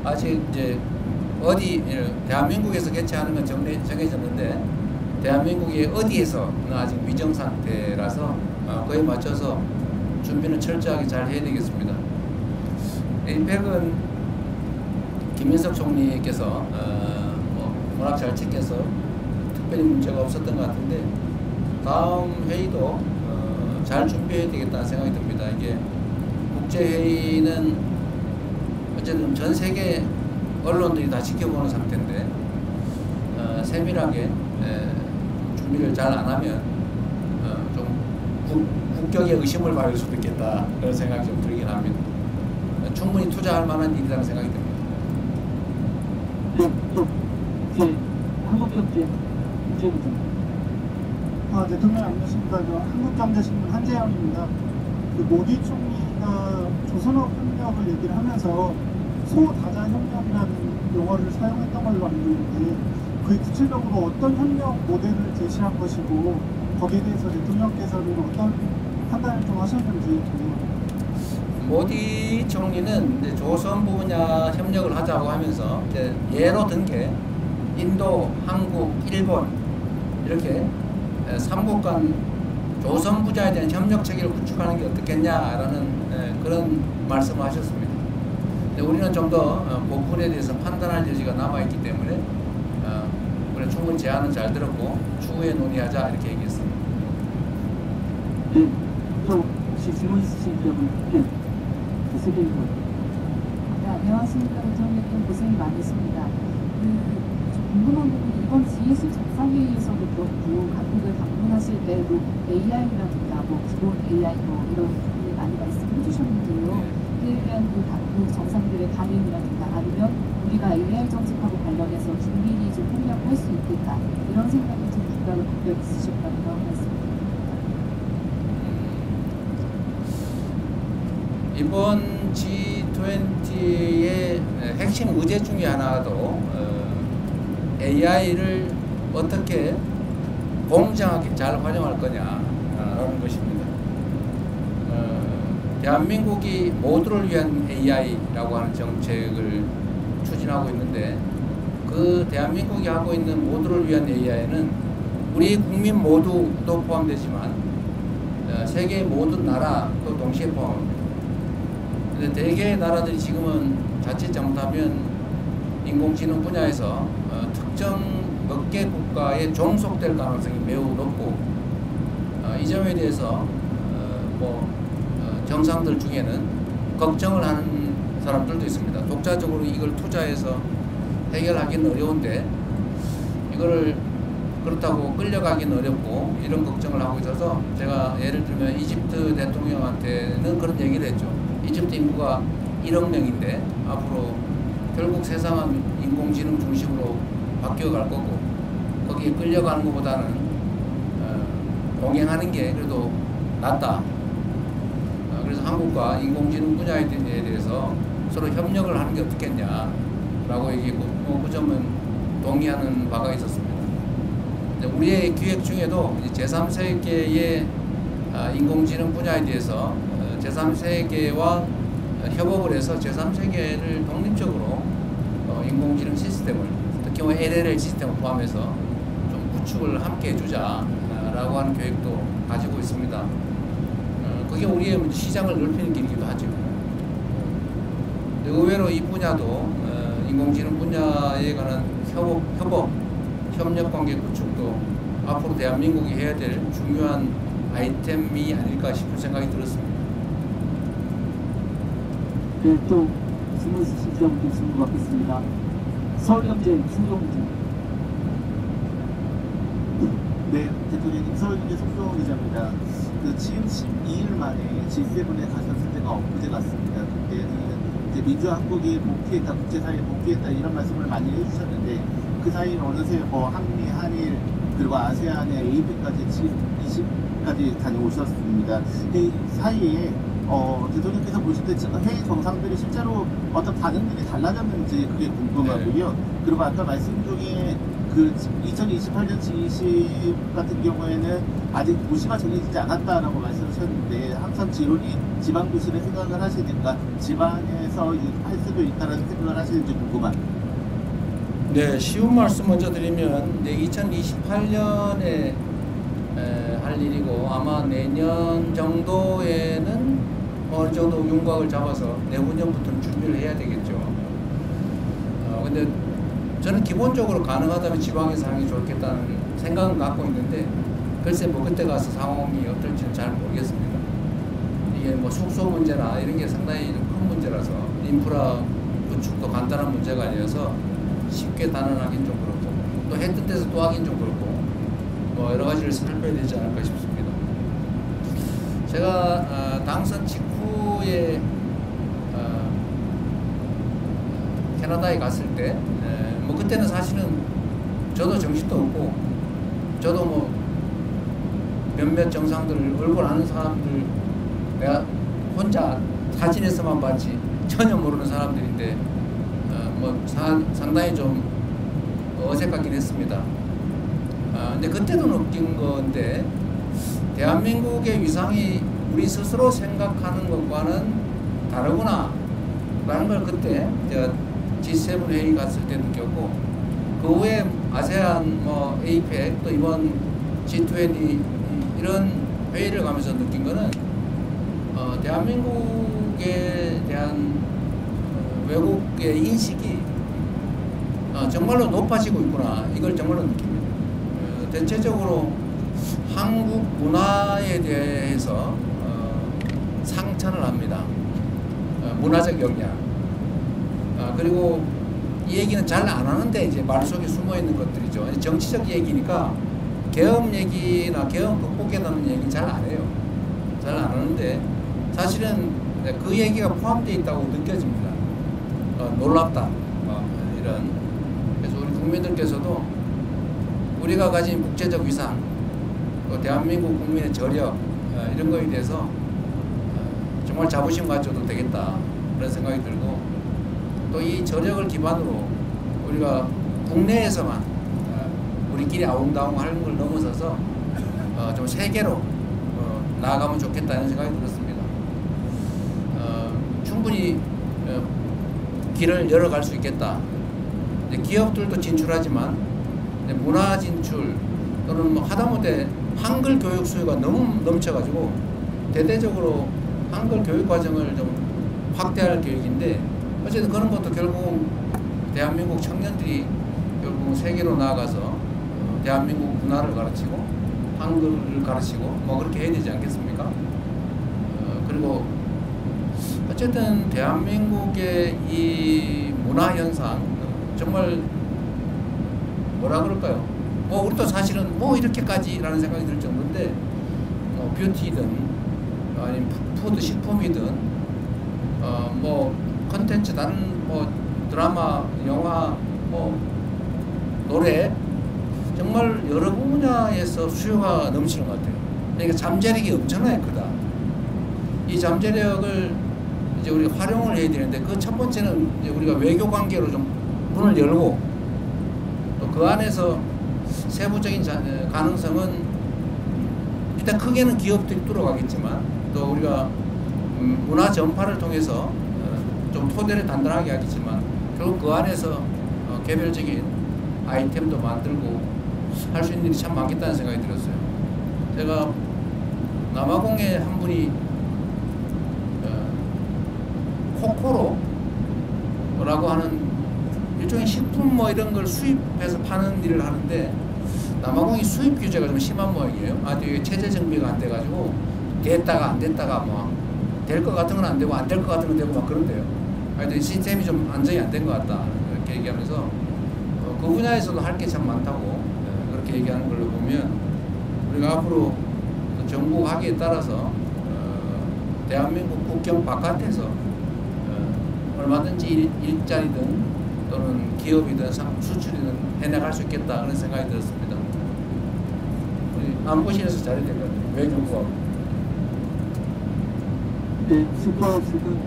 아직 이제 어디 대한민국에서 개최하는 건 정해졌는데 대한민국이 어디에서 아직 미정 상태라서 그에 맞춰서 준비는 철저하게 잘 해야 되겠습니다. 에이펙은 김인석 총리께서 워낙 잘 챙겨서 특별히 문제가 없었던 것 같은데 다음 회의도 잘 준비해야 되겠다는 생각이 듭니다. 이게 국제회의는 어쨌든 전 세계 언론들이 다 지켜보는 상태인데 세밀하게 준비를 잘 안 하면 좀 국격에 의심을 받을 수도 있겠다 그런 생각이 좀 들긴 합니다. 충분히 투자할 만한 일이라는 생각이 듭니다. 네, 또 한국경제 문제부터. 대통령 안녕하십니까. 한국경제신문 한재영입니다. 모디 총리가 조선업 협력을 얘기를 하면서 소다자 협력이라는 용어를 사용했던 걸로 알고 있는데 그게 구체적으로 어떤 협력 모델을 제시한 것이고 거기에 대해서 대통령께서는 어떤 판단을 좀 하셨는지 궁금합니다. 모디 총리는 이제 조선부 분야 협력을 하자고 하면서 이제 예로 든 게 인도, 한국, 일본 이렇게 3국 간 조선 부자에 대한 협력 체계를 구축하는 게 어떻겠냐라는 그런 말씀을 하셨습니다. 근데 우리는 좀 더 그 부분에 대해서 판단할 여지가 남아있기 때문에 우리는 충분히 제안은 잘 들었고 추후에 논의하자 이렇게 얘기했습니다. 네, 또 혹시 질문 있으신 분, 네, 세계일보. 네, 안녕하십니까. 대통령님 고생이 많으십니다. 궁금한 부분이 이번 G20 정상회의에서도 그렇고 각국을 방문하실 때 AI라든가 기본 AI 이런 부분을 많이 말씀해 주셨는데요. 그에 대한 각국 정상들의 반응이라든가 아니면 우리가 AI 정책하고 관련해서 긴밀히 좀 협력을 할 수 있겠다 이런 생각이 좀 국가를 각별 있으셨다는 말씀드립니다. 이번 G20의 핵심 의제 중에 하나도 AI를 어떻게 공정하게 잘 활용할 거냐라는 것입니다. 대한민국이 모두를 위한 AI라고 하는 정책을 추진하고 있는데 그 대한민국이 하고 있는 모두를 위한 AI는 우리 국민 모두도 포함되지만 세계 모든 나라도 동시에 포함합니다. 근데 대개의 나라들이 지금은 자칫 잘못하면 인공지능 분야에서 특정 몇 개 국가에 종속될 가능성이 매우 높고 이 점에 대해서 정상들 중에는 걱정을 하는 사람들도 있습니다. 독자적으로 이걸 투자해서 해결하기는 어려운데 이거를 그렇다고 끌려가기는 어렵고 이런 걱정을 하고 있어서 제가 예를 들면 이집트 대통령한테는 그런 얘기를 했죠. 이집트 인구가 1억 명인데 앞으로 결국 세상은 인공지능 중심으로 바뀌어갈 거고 거기에 끌려가는 것보다는 동행하는 게 그래도 낫다. 그래서 한국과 인공지능 분야에 대해서 서로 협력을 하는 게 어떻겠냐라고 얘기했고 그 점은 동의하는 바가 있었습니다. 우리의 기획 중에도 제3세계의 인공지능 분야에 대해서 제3세계와 협업을 해서 제3세계를 독립적으로 인공지능 시스템을 특히 LLL 시스템을 포함해서 좀 구축을 함께 해주자라고 하는 계획도 가지고 있습니다. 그게 우리의 시장을 넓히는 길이기도 하죠. 의외로 이 분야도 인공지능 분야에 관한 협력 관계 구축도 앞으로 대한민국이 해야 될 중요한 아이템이 아닐까 싶은 생각이 들었습니다. 네, 또 질문 있으신 분 질문 받겠습니다. 서울경제 송정기. 네, 대통령님 서울경제 송정기 기자입니다. 지금 12일 만에 G7에 가셨을 때가 엊그제 같습니다. 그때는 이제 민주화 한국이 복귀했다, 국제사회에 복귀했다 이런 말씀을 많이 해주셨는데 그 사이에 어느새 한미, 한일 그리고 아세안의 AP까지 G20까지 다녀오셨습니다. 이 사이에 대통령께서 보실 때 해외 정상들이 실제로 어떤 반응들이 달라졌는지 그게 궁금하고요. 네. 그리고 아까 말씀 중에 그 2028년 G20 같은 경우에는 아직 도시가 정해지지 않았다라고 말씀하셨는데 항상 지론이 지방도시를 생각을 하시니까 지방에서 할 수도 있다는 생각을 하시는지 궁금합니다. 네, 쉬운 말씀 먼저 드리면 2028년에 할 일이고 아마 내년 정도에는 어느 정도 윤곽을 잡아서 내후년부터는 준비를 해야 되겠죠. 근데 저는 기본적으로 가능하다면 지방에서 하는 게 좋겠다는 생각은 갖고 있는데 글쎄 그때 가서 상황이 어떨지는 잘 모르겠습니다. 이게 숙소 문제나 이런 게 상당히 큰 문제라서 인프라 구축도 간단한 문제가 아니어서 쉽게 단언하긴 좀 그렇고 또 했던 데서 또 하긴 좀 그렇고 여러 가지를 살펴야 되지 않을까 싶습니다. 제가 당선 직후에 캐나다에 갔을 때 그때는 사실은 저도 정신도 없고 저도 몇몇 정상들 얼굴 아는 사람들 내가 혼자 사진에서만 봤지 전혀 모르는 사람들인데 상당히 좀 어색하긴 했습니다. 근데 그때도 느낀 건데 대한민국의 위상이 우리 스스로 생각하는 것과는 다르구나 라는 걸 그때 제가 G7 회의 갔을 때 느꼈고 그 후에 아세안, APEC 또 이번 G20 이런 회의를 가면서 느낀 거는 대한민국에 대한 외국의 인식이 정말로 높아지고 있구나 이걸 정말로 느낍니다. 대체적으로 한국 문화에 대해서 상찬을 합니다. 문화적 역량. 그리고 이 얘기는 잘 안 하는데 이제 말 속에 숨어 있는 것들이죠. 정치적 얘기니까 계엄 얘기나 계엄 극복에 대한 얘기는 잘 안 해요. 잘 안 하는데 사실은 그 얘기가 포함되어 있다고 느껴집니다. 놀랍다. 이런. 그래서 우리 국민들께서도 우리가 가진 국제적 위상, 또 대한민국 국민의 저력 이런 거에 대해서 정말 자부심 가져도 되겠다 그런 생각이 들고 또 이 저력을 기반으로 우리가 국내에서만 우리끼리 아웅다웅 하는 걸 넘어서서 좀 세계로 나아가면 좋겠다는 생각이 들었습니다. 충분히 길을 열어갈 수 있겠다. 이제 기업들도 진출하지만 이제 문화 진출 또는 뭐 하다못해 한글 교육 수요가 너무 넘쳐가지고 대대적으로 한글 교육 과정을 좀 확대할 계획인데 어쨌든 그런 것도 결국은 대한민국 청년들이 결국 세계로 나아가서 대한민국 문화를 가르치고 한글을 가르치고 뭐 그렇게 해야 되지 않겠습니까? 그리고 어쨌든 대한민국의 이 문화 현상 정말 뭐라 그럴까요? 뭐 우리도 사실은 뭐 이렇게까지라는 생각이 들 정도인데 뷰티든 아니면 푸드 식품이든 뭐 컨텐츠 다른 뭐 드라마, 영화, 뭐 노래 정말 여러 분야에서 수요가 넘치는 것 같아요. 그러니까 잠재력이 엄청나게 크다. 이 잠재력을 이제 우리 활용을 해야 되는데 그 첫 번째는 이제 우리가 외교 관계로 좀 문을 열고 또 그 안에서 세부적인 가능성은 일단 크게는 기업들이 뚫어가겠지만 또 우리가 문화 전파를 통해서 좀 토대를 단단하게 하겠지만 결국 그 안에서 개별적인 아이템도 만들고 할 수 있는 일이 참 많겠다는 생각이 들었어요. 제가 남아공에 한 분이 코코로라고 하는 일종의 식품 뭐 이런 걸 수입해서 파는 일을 하는데 남아공이 수입 규제가 좀 심한 모양이에요. 되게 체제 정비가 안 돼가지고 됐다가 안 됐다가 뭐 될 것 같은 건 안 되고 안 될 것 같은 건 되고 막 그런데요. 하여튼 시스템이 좀 안정이 안 된 것 같다 이렇게 얘기하면서 그 분야에서도 할 게 참 많다고 그렇게 얘기하는 걸로 보면 우리가 앞으로 정부 하기에 따라서 대한민국 국경 바깥에서 얼마든지 일자리든 또는 기업이든 수출이든 해나갈 수 있겠다 그런 생각이 들었습니다. 우리 안보실에서 잘해야 될 것 같아요. 외교부하고. 네, 슈퍼스는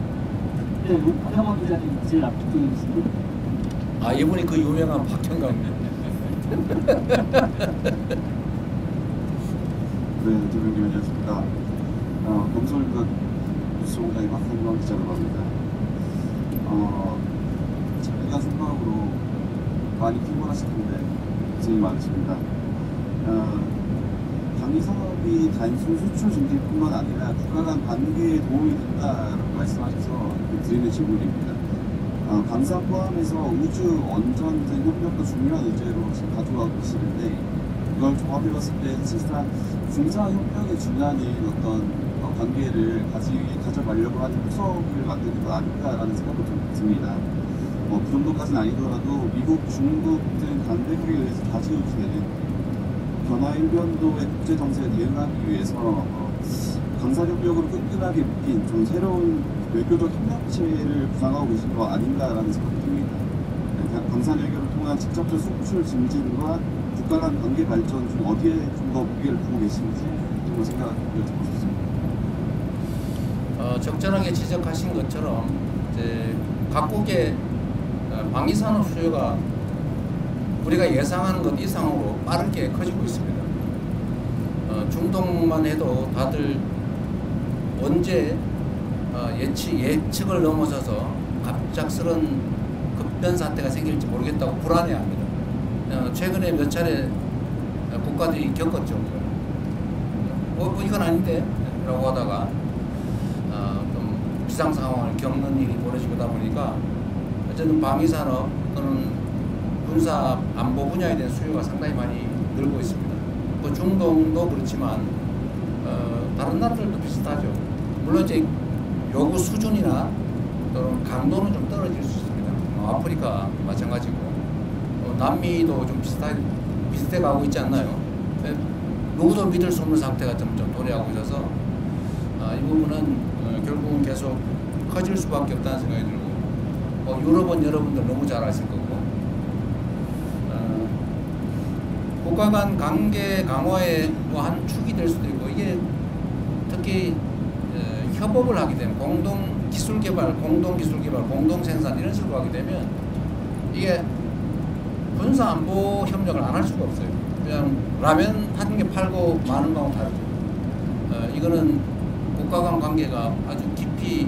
네, 박형원 기자님 제일 앞쪽에 있습니다. 이분이 그 유명한 박형광님. 네, 대표님 안녕하십니까. 검설급 뉴스공장의 박형광 기자라고 합니다. 자기가 생각으로 많이 피곤하실 텐데 고생이 많으십니다. 방위산업이 단순 수출 증진뿐만 아니라 국가 간 관계에 도움이 된다라고 말씀하셔서 드리는 질문입니다. 방산 포함해서 우주, 원전 등 협력도 중요한 의제로 지금 가져가고 계시는데 이걸 종합해봤을 때 사실상 군사협력의 중간인 어떤 관계를 가져가려고 하는 구석을 만드는 것 아닐까라는 생각도 좀 듭니다. 그 정도까지는 아니더라도 미국, 중국 등 강대국에 의해서 좌지우지되는 변화 일변도의 국제 정세에 대응하기 위해서 강사협력으로 끈끈하게 묶인 좀 새로운 외교적 협력체를 구상하고 계신 거 아닌가라는 생각이 듭니다. 강산외교를 통한 직접적 수출 증진과 국가 간 관계 발전 중 어디에 좀 더 무게를 두고 계신지 좀 생각을 여쭤보고 싶습니다. 적절하게 지적하신 것처럼 이제 각국의 방위산업 수요가 우리가 예상하는 것 이상으로 빠르게 커지고 있습니다. 중동만 해도 다들 언제 예측을 넘어서서 갑작스런 급변 사태가 생길지 모르겠다고 불안해합니다. 최근에 몇 차례 국가들이 겪었죠. 이건 아닌데 라고 하다가 좀 비상 상황을 겪는 일이 벌어지다 보니까 어쨌든 방위산업 또는 군사 안보 분야에 대한 수요가 상당히 많이 늘고 있습니다. 뭐 중동도 그렇지만 다른 나라들도 비슷하죠. 물론 이제 요구 수준이나 또는 강도는 좀 떨어질 수 있습니다. 아프리카 마찬가지고 남미도 좀 비슷해 가고 있지 않나요? 누구도 믿을 수 없는 상태가 좀 도래하고 있어서 이 부분은 결국은 계속 커질 수밖에 없다는 생각이 들고 유럽은 여러분들 너무 잘 아실 거고 국가 간 관계 강화의 뭐 한 축이 될 수도 있고 이게 특히 협업을 하게 되면 공동 기술 개발, 공동 생산 이런 식으로 하게 되면 이게 군사 안보 협력을 안 할 수가 없어요. 그냥 라면 한 개 팔고 마는 거하고 다르죠. 이거는 국가 간 관계가 아주 깊이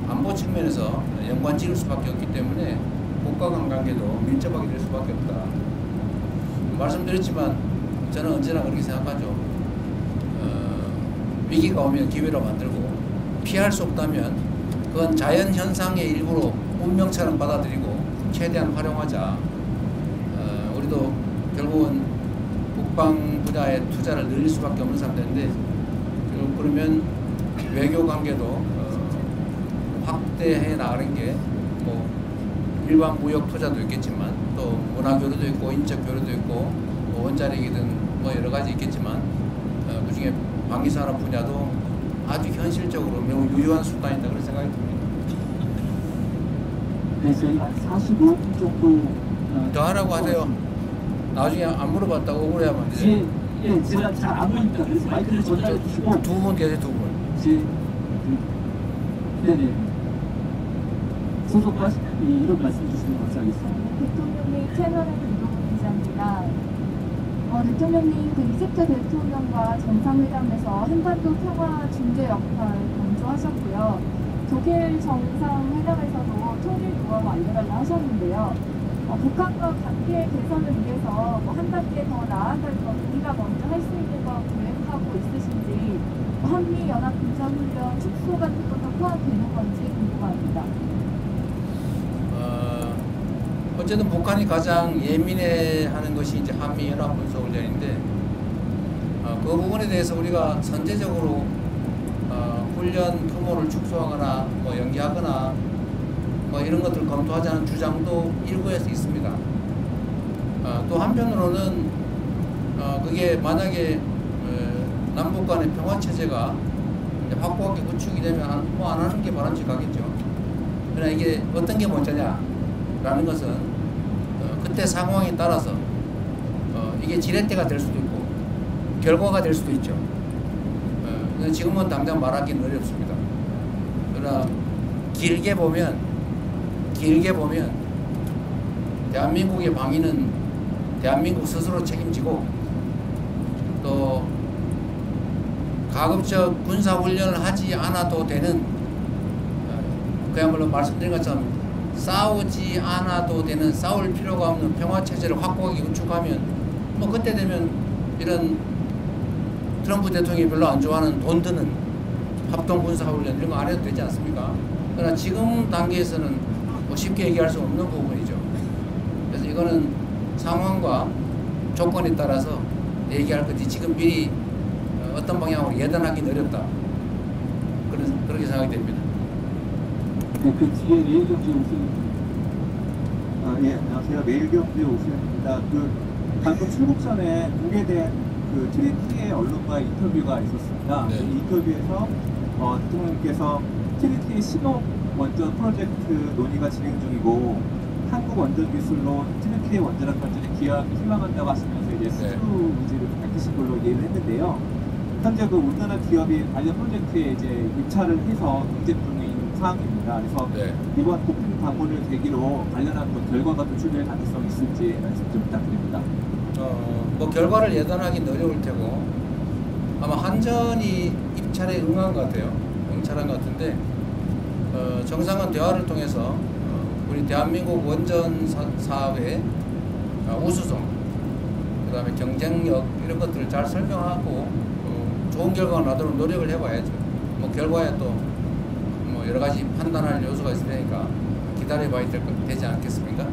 안보 측면에서 연관 지을 수밖에 없기 때문에 국가 간 관계도 밀접하게 될 수밖에 없다. 말씀드렸지만 저는 언제나 그렇게 생각하죠. 위기가 오면 기회로 만들고 피할 수 없다면 그건 자연 현상의 일부로 운명처럼 받아들이고 최대한 활용하자. 우리도 결국은 국방 분야에 투자를 늘릴 수밖에 없는 상태인데 그러면 외교 관계도 확대해 나가는 게 뭐 일반 무역 투자도 있겠지만 또 문화 교류도 있고 인적 교류도 있고 뭐 원자력이든 뭐 여러 가지 있겠지만 그중에 방위산업 분야도 아주 현실적으로 매우 유효한 수단이다 그런 생각이 듭니다. 네, 저희가 45분 정도 더 하라고 하세요. 나중에 안 물어봤다고 억울해하면 안 돼요. 예, 제가 잘 안 보니까 그래서 마이크를 전달해 주시고 두 분 계세요, 두 분. 네네. 소속과 이런 말씀 주시면 감사하겠습니다. 대통령님 채널의 김동훈 기자입니다. 대통령님 그 이집트 대통령과 정상회담에서 한반도 평화 중재 역할 강조하셨고요. 독일 정상회담에서도 통일 노하우 알려달라 하셨는데요. 북한과 관계 개선을 위해서 한 단계 더 나아갈 것, 우리가 먼저 할 수 있는 거 계획하고 있으신지, 한미연합 군사훈련 축소 같은 것도 포함되는 건지 궁금합니다. 어쨌든 북한이 가장 예민해하는 것이 이제 한미연합 군사훈련인데 그 부분에 대해서 우리가 선제적으로 훈련 규모를 축소하거나 뭐 연기하거나 뭐 이런 것들을 검토하자는 주장도 일부에서 있습니다. 또 한편으로는 그게 만약에 남북 간의 평화 체제가 확고하게 구축이 되면 뭐 안 하는 게 바람직하겠죠. 그러나 이게 어떤 게 먼저냐라는 것은 그때 상황에 따라서 이게 지렛대가 될 수도 있고 결과가 될 수도 있죠. 지금은 당장 말하기는 어렵습니다. 그러나 길게 보면 대한민국의 방위는 대한민국 스스로 책임지고 또 가급적 군사훈련을 하지 않아도 되는 그야말로 말씀드린 것처럼 싸우지 않아도 되는 싸울 필요가 없는 평화체제를 확고하게 구축하면 뭐 그때 되면 이런 트럼프 대통령이 별로 안 좋아하는 돈 드는 합동군사훈련 이런 거 안 해도 되지 않습니까? 그러나 지금 단계에서는 뭐 쉽게 얘기할 수 없는 부분이죠. 그래서 이거는 상황과 조건에 따라서 얘기할 거지 지금 미리 어떤 방향으로 예단하기는 어렵다. 그렇게 생각이 됩니다. 네, 그 뒤에 매일경제 오세훈. 예, 안녕하세요. 매일경제 오세훈입니다. 방금 출국 전에 공개된 트리티의 언론과의 인터뷰가 있었습니다. 네. 이 인터뷰에서 대통령님께서 트리티 신호 원전 프로젝트 논의가 진행 중이고 한국 원전 기술로 트리티의 원자력 발전에 기여하기 희망한다고 하시면서 이제 수주 의지를 밝히신 걸로 이해를 했는데요. 현재 우리나라 기업이 관련 프로젝트에 이제 입찰을 해서 경쟁 중인 상황입니다. 그래서 네. 이번 국빈 방문을 계기로 관련한 결과가 도출될 가능성이 있을지 말씀 좀 부탁드립니다. 뭐 결과를 예단하기는 어려울 테고 아마 한전이 입찰에 응한 것 같아요. 응찰한 것 같은데 정상은 대화를 통해서 우리 대한민국 원전 사업의 우수성, 그 다음에 경쟁력 이런 것들을 잘 설명하고 좋은 결과가 나도록 노력을 해봐야죠. 뭐 결과에 또 뭐 여러 가지 판단할 요소가 있으니까 기다려봐야 되지 않겠습니까?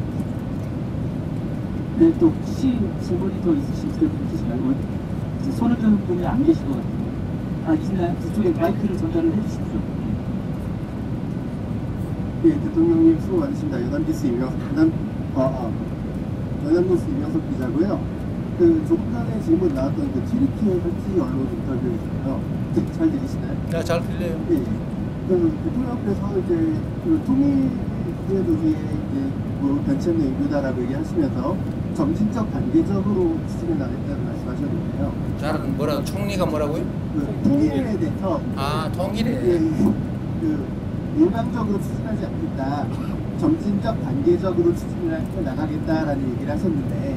네, 또 혹시 질문이 더 있으신 분이 손을 드는 분이 안 계신 것 같아요. 있나요? 그쪽에 마이크를 전달을 해주십시오. 네, 대통령님 수고 많으십니다. 연합뉴스 이명석 기자고요. 조금 전에 질문 나왔던 트리티의 현지 언론 인터뷰에서요. 잘 들리시나요? 네, 잘 들려요. 네. 대통령께서 이제 통일의 논의에 변치 없는 의무다라고 얘기하시면서 점진적 단계적으로 추진해 나가겠다는 말씀하셨는데요. 잘은 뭐라고 총리가 뭐라고요? 통일에 대해서 통일에 일방적으로 추진하지 않겠다. 점진적 단계적으로 추진을 해 나가겠다라는 얘기를 하셨는데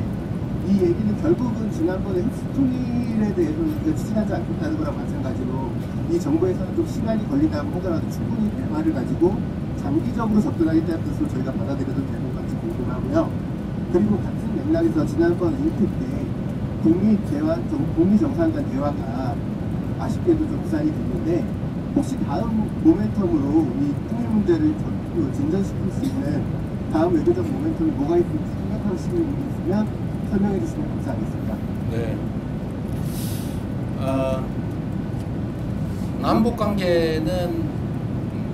이 얘기는 결국은 지난번에 흡수 통일에 대해서 추진하지 않겠다는 거랑 마찬가지로 이 정부에서는 좀 시간이 걸린다고 하더라도 충분히 대화를 가지고 장기적으로 접근하겠다는 뜻으로 저희가 받아들여도 되는 건지 궁금하고요. 그리고 같은 맥락에서 지난번 인프 때 북미 정상 간 대화가 아쉽게도 좀 무산이 됐는데 혹시 다음 모멘텀으로 이 통일 문제를 진전시킬 수 있는 다음 외교적 모멘텀이 뭐가 있을지 생각하시는 분이 있으면 설명해 주시면 감사하겠습니다. 네. 남북 관계는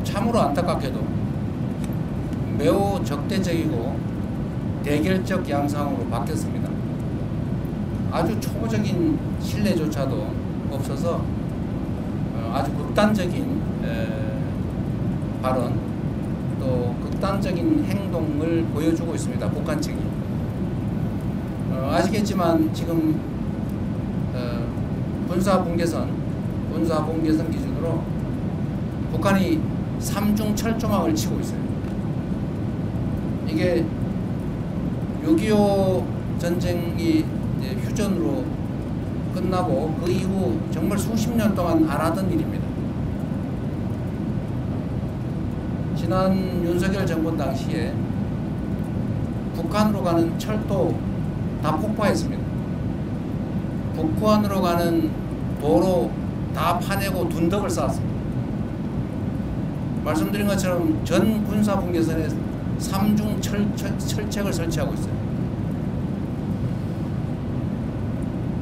참으로 안타깝게도 매우 적대적이고 대결적 양상으로 바뀌었습니다. 아주 초보적인 신뢰조차도 없어서 아주 극단적인 발언 또 극단적인 행동을 보여주고 있습니다. 북한 측이. 아시겠지만 지금 군사분계선 기준으로 북한이 3중 철조망을 치고 있어요. 이게 6.25 전쟁이 이제 휴전으로 끝나고 그 이후 정말 수십 년 동안 안 하던 일입니다. 지난 윤석열 정권 당시에 북한으로 가는 철도 다 폭파했습니다. 북한으로 가는 도로 다 파내고 둔덕을 쌓았습니다. 말씀드린 것처럼 전 군사분계선에 3중 철책을 설치하고 있어요.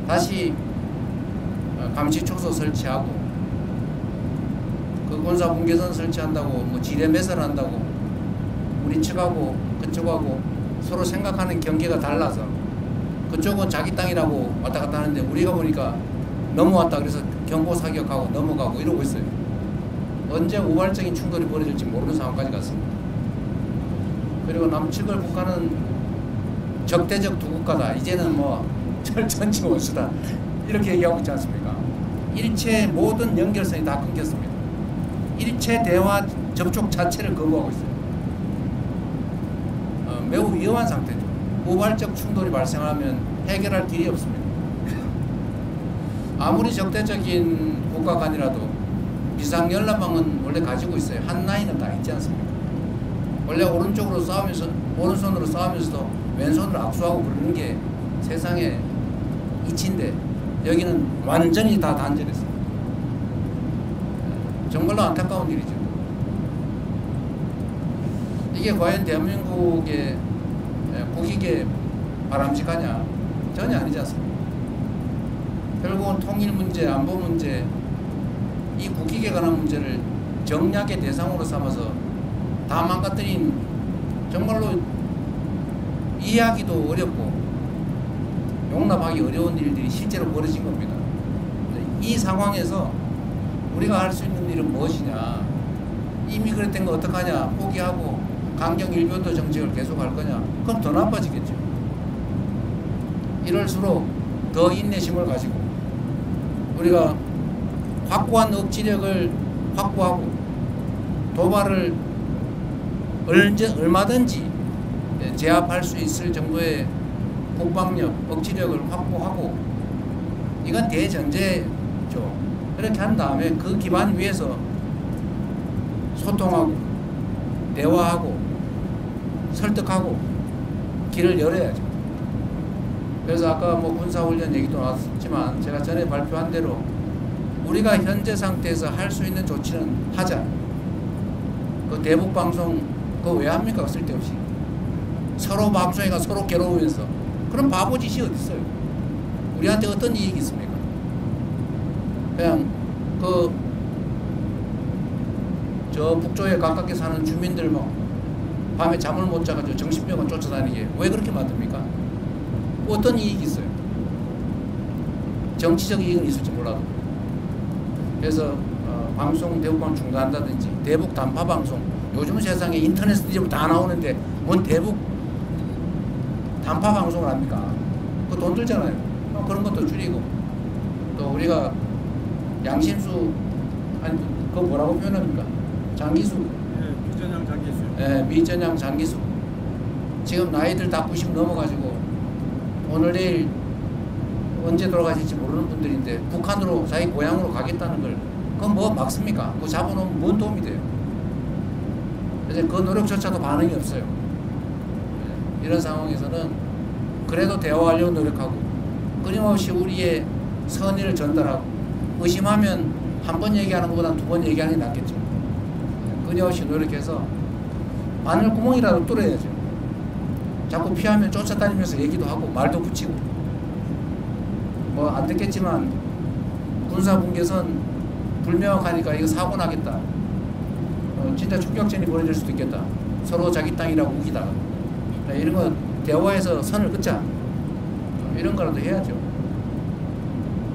다시 감시초소 설치하고 그 군사분계선 설치한다고 뭐 지뢰 매설한다고 우리 측하고 그쪽하고 서로 생각하는 경계가 달라서 그쪽은 자기 땅이라고 왔다 갔다 하는데 우리가 보니까 넘어왔다 그래서 경보 사격하고 넘어가고 이러고 있어요. 언제 우발적인 충돌이 벌어질지 모르는 상황까지 갔습니다. 그리고 남측을 북한은 적대적 두 국가다. 이제는 뭐 전치 원수다. 이렇게 얘기하고 있지 않습니까? 일체 모든 연결선이 다 끊겼습니다. 일체 대화 접촉 자체를 거부하고 있어요. 매우 위험한 상태죠. 우발적 충돌이 발생하면 해결할 길이 없습니다. 아무리 적대적인 국가 간이라도 비상연락망은 원래 가지고 있어요. 한 라인은 다 있지 않습니까? 원래 오른쪽으로 싸우면서 오른손으로 싸우면서도 왼손으로 악수하고 그러는 게 세상의 이치인데 여기는 완전히 다 단절했어요. 정말로 안타까운 일이죠. 이게 과연 대한민국의 국익에 바람직하냐? 전혀 아니지 않습니까? 결국은 통일 문제, 안보 문제, 이 국익에 관한 문제를 정략의 대상으로 삼아서 다 망가뜨린 정말로 이해하기도 어렵고 용납하기 어려운 일들이 실제로 벌어진 겁니다. 이 상황에서 우리가 할 수 있는 일은 무엇이냐? 이미 그랬던 거 어떡하냐? 포기하고 강경 일변도 정책을 계속할 거냐? 그럼 더 나빠지겠죠. 이럴수록 더 인내심을 가지고 우리가 확고한 억지력을 확보하고 도발을 얼마든지 제압할 수 있을 정도의 국방력, 억지력을 확보하고 이건 대전제죠. 그렇게 한 다음에 그 기반 위에서 소통하고 대화하고 설득하고 길을 열어야죠. 그래서 아까 뭐 군사훈련 얘기도 나왔지만 제가 전에 발표한 대로 우리가 현재 상태에서 할 수 있는 조치는 하자. 그 대북 방송 그거 왜 합니까? 쓸데없이. 서로 방송회가 서로 괴로우면서 그런 바보 짓이 어디 있어요? 우리한테 어떤 이익이 있습니까? 그냥 저 북쪽에 가깝게 사는 주민들 뭐 밤에 잠을 못 자가지고 정신병원 쫓아다니게 왜 그렇게 만듭니까? 어떤 이익이 있어요? 정치적 이익은 있을지 몰라도. 그래서 방송 대북방 중단한다든지 대북 단파 방송 요즘 세상에 인터넷 이제 다 나오는데 뭔 대북 단파 방송을 합니까? 그거 돈 들잖아요. 그런 것도 줄이고 또 우리가 양심수 아니 그거 뭐라고 표현합니까? 장기수. 미전향 장기수. 미전향 장기수. 지금 나이들 다 90 넘어가지고 오늘 내일 언제 돌아가실지 모르는 분들인데 북한으로 자기 고향으로 가겠다는 걸 그건 뭐 막습니까? 그거 잡아놓으면 뭔 도움이 돼요? 그래서 그 노력조차도 반응이 없어요. 이런 상황에서는 그래도 대화하려고 노력하고 끊임없이 우리의 선의를 전달하고 의심하면 한 번 얘기하는 것보다 두 번 얘기하는 게 낫겠죠. 끊임없이 노력해서 바늘구멍이라도 뚫어야죠. 자꾸 피하면 쫓아다니면서 얘기도 하고 말도 붙이고 뭐 안 듣겠지만 군사분계선 불명확하니까 이거 사고 나겠다. 진짜 총격전이 벌어질 수도 있겠다. 서로 자기 땅이라고 우기다가 이런 거 대화해서 선을 긋자. 이런 거라도 해야죠.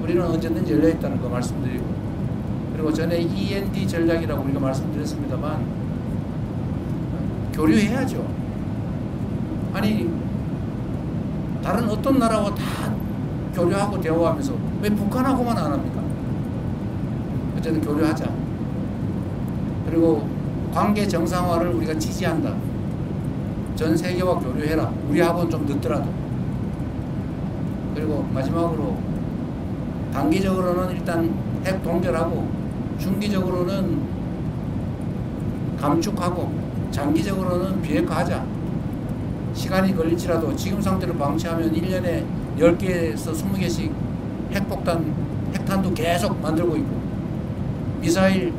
우리는 언제든지 열려있다는 거 말씀드리고 그리고 전에 END 전략이라고 우리가 말씀드렸습니다만 교류해야죠. 아니 다른 어떤 나라와 다 교류하고 대화하면서 왜 북한하고만 안 합니까? 어쨌든 교류하자. 그리고 관계 정상화를 우리가 지지한다. 전 세계와 교류해라. 우리하고는 좀 늦더라도. 그리고 마지막으로 단기적으로는 일단 핵 동결하고 중기적으로는 감축하고 장기적으로는 비핵화하자. 시간이 걸릴지라도 지금 상태로 방치하면 1년에 10개에서 20개씩 핵탄도 계속 만들고 있고 미사일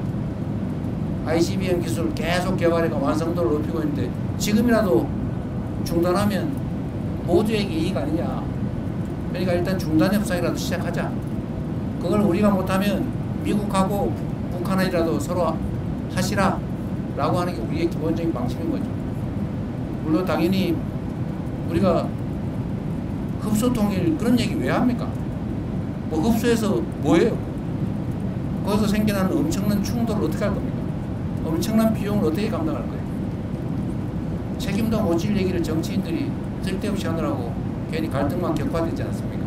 ICBM 기술 계속 개발해가 완성도를 높이고 있는데 지금이라도 중단하면 모두에게 이익 아니냐. 그러니까 일단 중단 협상이라도 시작하자. 그걸 우리가 못하면 미국하고 북한이라도 서로 하시라 라고 하는 게 우리의 기본적인 방침인 거죠. 물론 당연히 우리가 흡수통일 그런 얘기 왜 합니까? 뭐 흡수해서 뭐예요? 거기서 생겨나는 엄청난 충돌을 어떻게 할 겁니까? 엄청난 비용을 어떻게 감당할 거예요? 책임도 못 질 얘기를 정치인들이 쓸데없이 하느라고 괜히 갈등만 격화되지 않습니까?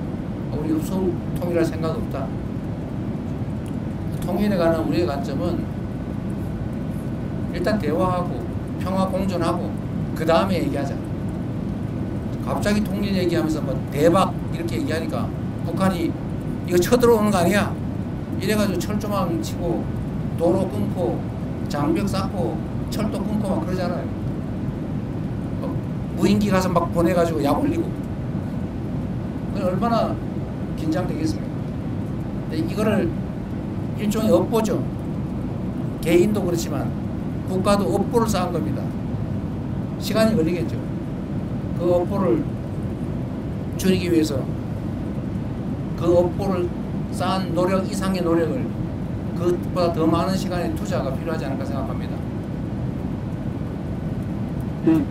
우리 흡수통일할 생각 없다. 통일에 관한 우리의 관점은 일단 대화하고 평화 공존하고 그 다음에 얘기하자. 갑자기 통일 얘기하면서 뭐 대박 이렇게 얘기하니까 북한이 이거 쳐들어오는 거 아니야? 이래가지고 철조망 치고 도로 끊고 장벽 쌓고 철도 끊고 막 그러잖아요. 무인기 가서 막 보내가지고 약 올리고 얼마나 긴장되겠습니까? 근데 이거를 일종의 업보죠. 개인도 그렇지만 국가도 업보를 쌓은 겁니다. 시간이 걸리겠죠. 그 업보를 줄이기 위해서 그 업보를 쌓은 노력 이상의 노력을 그것보다 더 많은 시간의 투자가 필요하지 않을까 생각합니다. 네,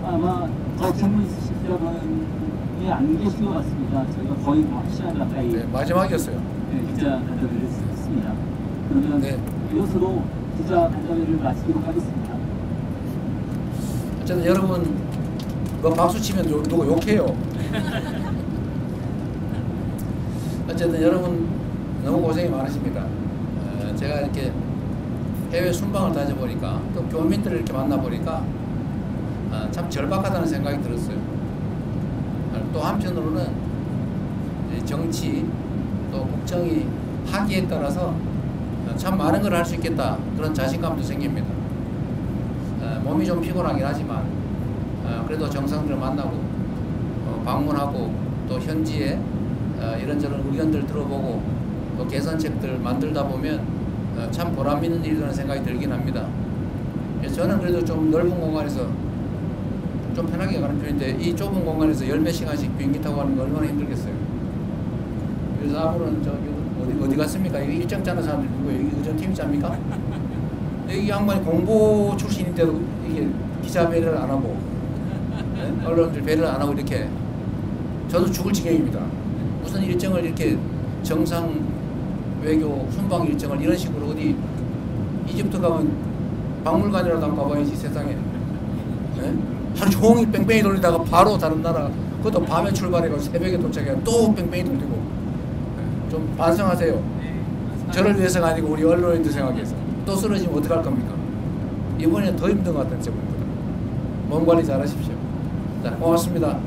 아마 더 질문 있으신 분이 안 계신 것 같습니다. 저희가 거의 뭐 1시간 가까이 마지막이었어요. 네, 기자 간담회를 했습니다. 그러면 이것으로 기자 간담회를 마치도록 하겠습니다. 어쨌든 여러분 뭐 박수 치면 누구 욕해요. 어쨌든 여러분 너무 고생이 많으십니다. 제가 이렇게 해외 순방을 다녀보니까 또 교민들을 이렇게 만나보니까 참 절박하다는 생각이 들었어요. 또 한편으로는 정치 또 국정이 하기에 따라서 참 많은 걸 할 수 있겠다 그런 자신감도 생깁니다. 몸이 좀 피곤하긴 하지만 그래도 정상들을 만나고 방문하고 또 현지에 이런저런 의견들 들어보고 또 개선책들 만들다 보면 참 보람있는 일이라는 생각이 들긴 합니다. 저는 그래도 좀 넓은 공간에서 좀 편하게 가는 편인데 이 좁은 공간에서 10몇 시간씩 비행기 타고 가는 거 얼마나 힘들겠어요. 그래서 앞으로는 저기 어디 갔습니까? 이거 일정 짜는 사람들 누구예요? 여기 의전팀이 짭니까? 이 양반이 공보 출신인데도 이게 기자 배려를 안 하고 언론들 배려를 안 하고 이렇게 저도 죽을 지경입니다. 무슨 일정을 이렇게 정상 외교 순방 일정을 이런 식으로 어디 이집트 가면 박물관이라도 한번 가봐야지 세상에. 네? 하루 종일 뺑뺑이 돌리다가 바로 다른 나라 그것도 밤에 출발해가지고 새벽에 도착해서 또 뺑뺑이 돌리고 좀 반성하세요. 저를 위해서가 아니고 우리 언론인들 생각해서 또 쓰러지면 어떡할 겁니까? 이번에는 더 힘든 것 같은 제목입니다. 몸 관리 잘 하십시오. 자, 고맙습니다.